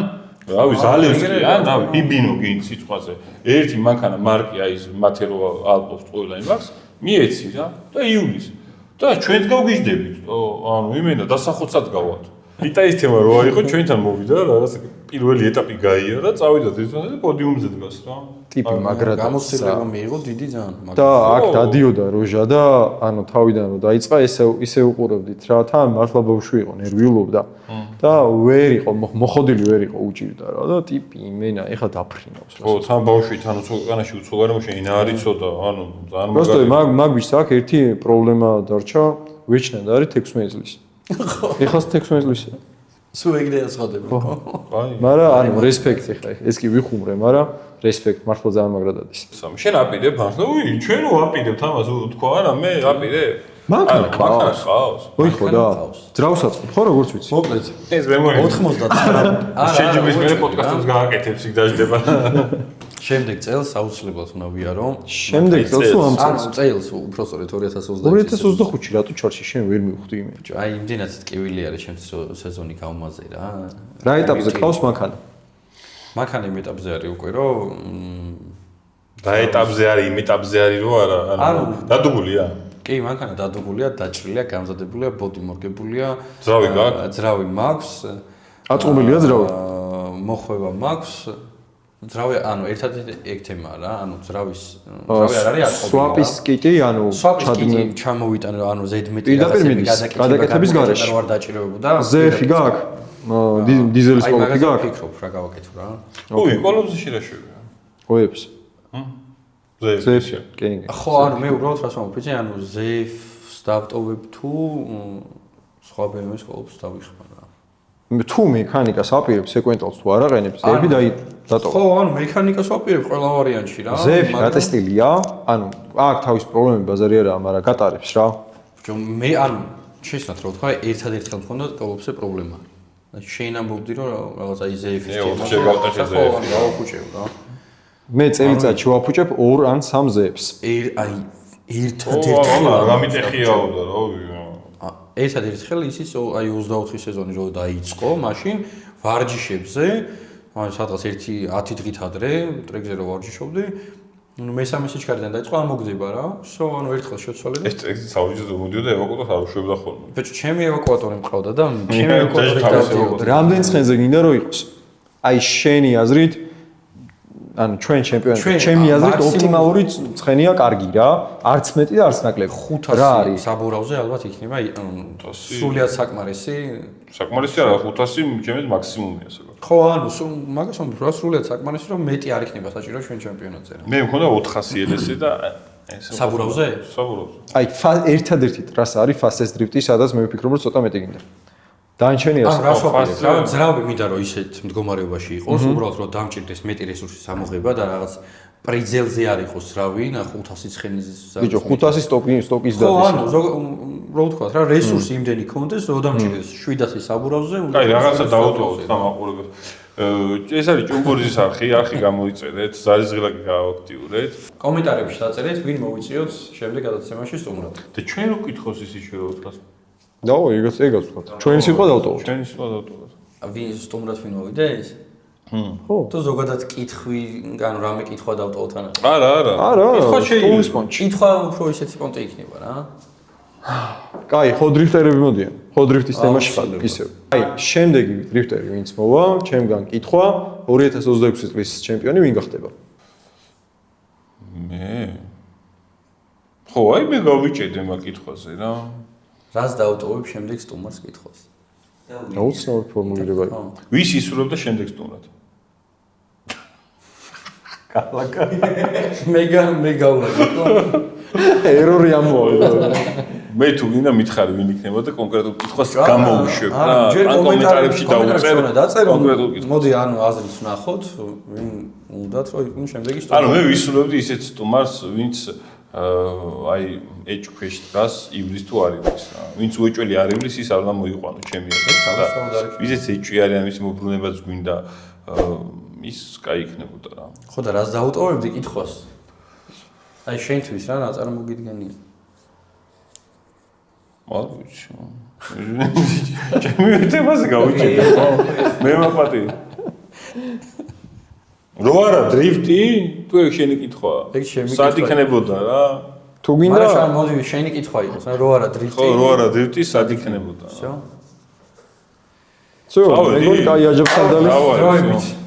რავი ზალევსკი, ან რავი ჰიბინო გინ სიტყვაზე. ერთი მანქანა მარკი აი ეს მათერო ალბომს ყველა იმას მიეცი რა და იულის. და ჩვენც გავგიჟდებით, ანუ იმენა დასახოცად გავალთ. იტალის თემა რო არ იყო ჩვენთან მოვიდა რაღაც პირველი ეტაპი გაიარა, წავიდა დღისვე და პოდიუმზე დგას რა. ტიპი მაგრად გამოცდილება მიიღო დიდი ძალიან, და აქ დადიოდა როჟა და ანუ თავიდან რომ დაიწყა ისე უყურებდით რა, თან მართლა ბავშვი იყო, ნერვიულობდა და ვერ იყო მოხოდილი ვერ იყო უჭირდა რა და ტიპი იმენა ეხლა დაფრინავს რა. ო, თან ბავშვი თან უცხოეთში უცხოგარემოში ინარიცოდა, ანუ ძალიან просто მაგ ბიჭს აქ ერთი პრობლემა დარჩა, ვეჩნად არის 16 წლის. ეხლა 16 წლისია. სულ ეგრეა ხდება. აი. მაგრამ ანუ რესპექტი ხა ეს კი ვიხუმრე, მაგრამ რესპექტ მართლა ძალიან მაგრად არის. შენ აპირებ მართლა? უი, ჩვენ ვაპირებთ ამას თქვა არა, მე აპირებ. მანქანა ყავს. ოი ხო და ძრავსაც ხო როგორც ვიცი. მოკლედ ეს მე მოიგე. 99. შეჯიბრის მე პოდკასტს გააკეთებ იქ დაждდება. შემდეგ წელს აუცილებლად უნდა ვიარო. შემდეგ წელს ამ წელს უпростоრეთ 2025. 2025-ში რატო ჩარჩი შენ ვერ მივხვდი იმე. აი იმდენად ტკივილი არის ჩემს სეზონი გამომაზე რა. რა ეტაპზე ყავს მანქანა? მანქანა იმ ეტაპზე არის უკვე რომ რა ეტაპზე არის, იმ ეტაპზე არის რო არა, ანუ დადუგულია. კი, მანქანა დადუგულია, დაჭრილია, გამზადებულია, ბოდი მორგებულია. ძრავი გაქვს? ძრავი მაქვს. აწყვობილია ძრავი? მოხვევა მაქვს. ძრავი, ანუ ერთადერთი ეგ თემაა რა, ანუ ძრავი არ არის აწყვობილი. სვაპის კიტი, ანუ ჩადმე ჩამოვიტანე, ანუ ზედმეტი გადაკეთების გარეშე. არ დაჭირებებოდა. ზეფი გაქვს? დიზელის პოლოფი გაქვს? ფიქრობ რა გავაკეთო რა. უი, პოლოფზე შეიძლება. ოებს. ზეფი. კი. ხო, ანუ მე უბრალოდ რას ვამბობ, ანუ ზეფს დავტოვებ თუ სხვა BMW-ს ყოველთვის დავიხმარ რა. თუ მექანიკას აპირებს სეკვენტალს თუ არ აყენებს, ზეფი დატოვა. ხო, ანუ მექანიკას ვაპირებ ყველა ვარიანტში რა. ზეფი გატესტილია, ანუ აქ თავის პრობლემები ბაზარი არაა, მაგრამ გატარებს რა. მე ანუ შეცნათ რა ვთქვა, ერთადერთ ხელს მქონდა პოლოფზე პრობლემა. შენ ამბობდი რომ რაღაც აი ზეფის თემა. ხო, ანუ გავაფუჭებ რა. მე წელიწადში ვაფუჭებ 2 ან 3 ზეებს. აი ერთადერთ რა მიტეხიაო და რა ერთადერთ ხელი ისიც აი 24 სეზონი რო დაიწყო, მაშინ ვარჯიშებზე, ანუ სადღაც 10 დღით ადრე ტრეკზე რო ვარჯიშობდი, ну მესამე სიჩქარიდან დაიწყო ამოგდება რა. სო ანუ ერთხელ შეცვალე და ეს ტრეკზე საუჯეზე მოდიოდა ევაკუატორს არ უშვებდა ხოლმე. ბიჭო, ჩემი ევაკუატორი მყავდა და ჩემი ევაკუატორი დავდიოდა. რამდენ ცხენზე გინდა რომ იყოს? აი შენი აზრით ანუ ჩვენ ჩემპიონატი ჩემი აზრით ოპტიმალური ცხენია კარგი რა, არც მეტი და არც ნაკლები. 500 რა არის? საბურავზე ალბათ იქნება სრულიად საკმარისი. საკმარისი არა 500 ჩემს მაქსიმუმია საკმარისი. ხო, ანუ მაგას ვამბობ, რა სრულიად საკმარისი რომ მეტი არ იქნება საჭირო ჩვენ ჩემპიონატზე რა. მე მქონდა 400 ელესი და ეს საბურავზე? საბურავზე. აი ერთადერთი ტრასა არის fastest drift-ი, სადაც მე ვფიქრობ რომ ცოტა მეტი გინდა. დაანჩენი ანუ ასე. რას ვაპირებ რა, ძრავი მინდა რომ ისეთ მდგომარეობაში იყოს, უბრალოდ რომ დამჭირდეს მეტი რესურსის ამოღება და რაღაც პრიზელზე არ იყოს ძრავი, 500 ცხენის ბიჭო, 500 სტოკის ხო, დადის. ანუ რო ვთქვა რა, რესურსი იმდენი ქონდეს, რომ დამჭირდეს 700 საბურავზე. აი, რაღაცა დაუტოვოთ ამ აყურებელს. ეს არის ჭუმბურის არხი გამოიწერეთ, ზარიზღილაკი გააქტიურეთ. კომენტარებში დაწერეთ, ვინ მოვიწიოთ შემდეგ გადაცემაში სტუმრად. და ჩვენ რო გითხოს ის ისე რო ვთქვათ. დაო, ეგაც ვთქვა. ჩვენი სიტყვა დავტოვოთ. ჩვენი სიტყვა დავტოვოთ. ვინ სტუმრად ვინ მოვიდეს? ხო. თუ ზოგადად კითხვი, ანუ რამე კითხვა დავტოვოთ ან არა. კითხვა შეიძლება. კითხვა უფრო ისეთი პონტი იქნება რა. კაი, ხო დრიფტერები მოდიან. ხო დრიფტის თემაში ხარ ისევ. აი, შემდეგი დრიფტერი ვინც მოვა, ჩემგან კითხვა, 2026 წლის ჩემპიონი ვინ გახდება? მე. ხო, აი მე გავიჭედე მაგ კითხვაზე რა. რას დავტოვებ შემდეგ სტუმარს კითხვას? აუცილებლად ფორმულირება. ვის ისურვებდა შემდეგ სტუმრად? კალაკა. მე გავლა. ერორი ამოვიდა. მე თუ გინდა მითხარი ვინ იქნება და კონკრეტულ კითხვას გამოვიშვებ რა. ან კომენტარებში დავუწერ კონკრეტულ კითხვას. მოდი ანუ აზრს ვნახოთ, ვინ უნდათ რომ იყოს შემდეგი სტუმარი. ანუ მე ვისურვებდი ისეთ სტუმარს, ვინც აი ეჭქვეშ დგას ივლის თუ არ ივლის რა. ვინც უეჭველი არ ივლის, ის არ უნდა მოიყვანო ჩემი აზრით და ვიზეც ეჭვი არის, ამის მოbrunებაც გვინდა ის კაი იქნებოდა რა. ხო და რას დაუტოვებდი კითხვას? აი შენთვის რა ნაწარმოგიდგენია. მალუჩი. ჩემი თემაზე გავიჭედე. მე მაპატი. რო არა დრიფტი? თუ ეგ შენი კითხვა. ეგ ჩემი კითხვა. სად იქნებოდა რა? თუ გინდა მაგრამ მოდი შენი კითხვა იყოს, რა რო არა დრიფტი. ხო, რო არა დრიფტი, სად იქნებოდა? всё. всё, მეგონი კაი აჯებს სადამის. დროებით.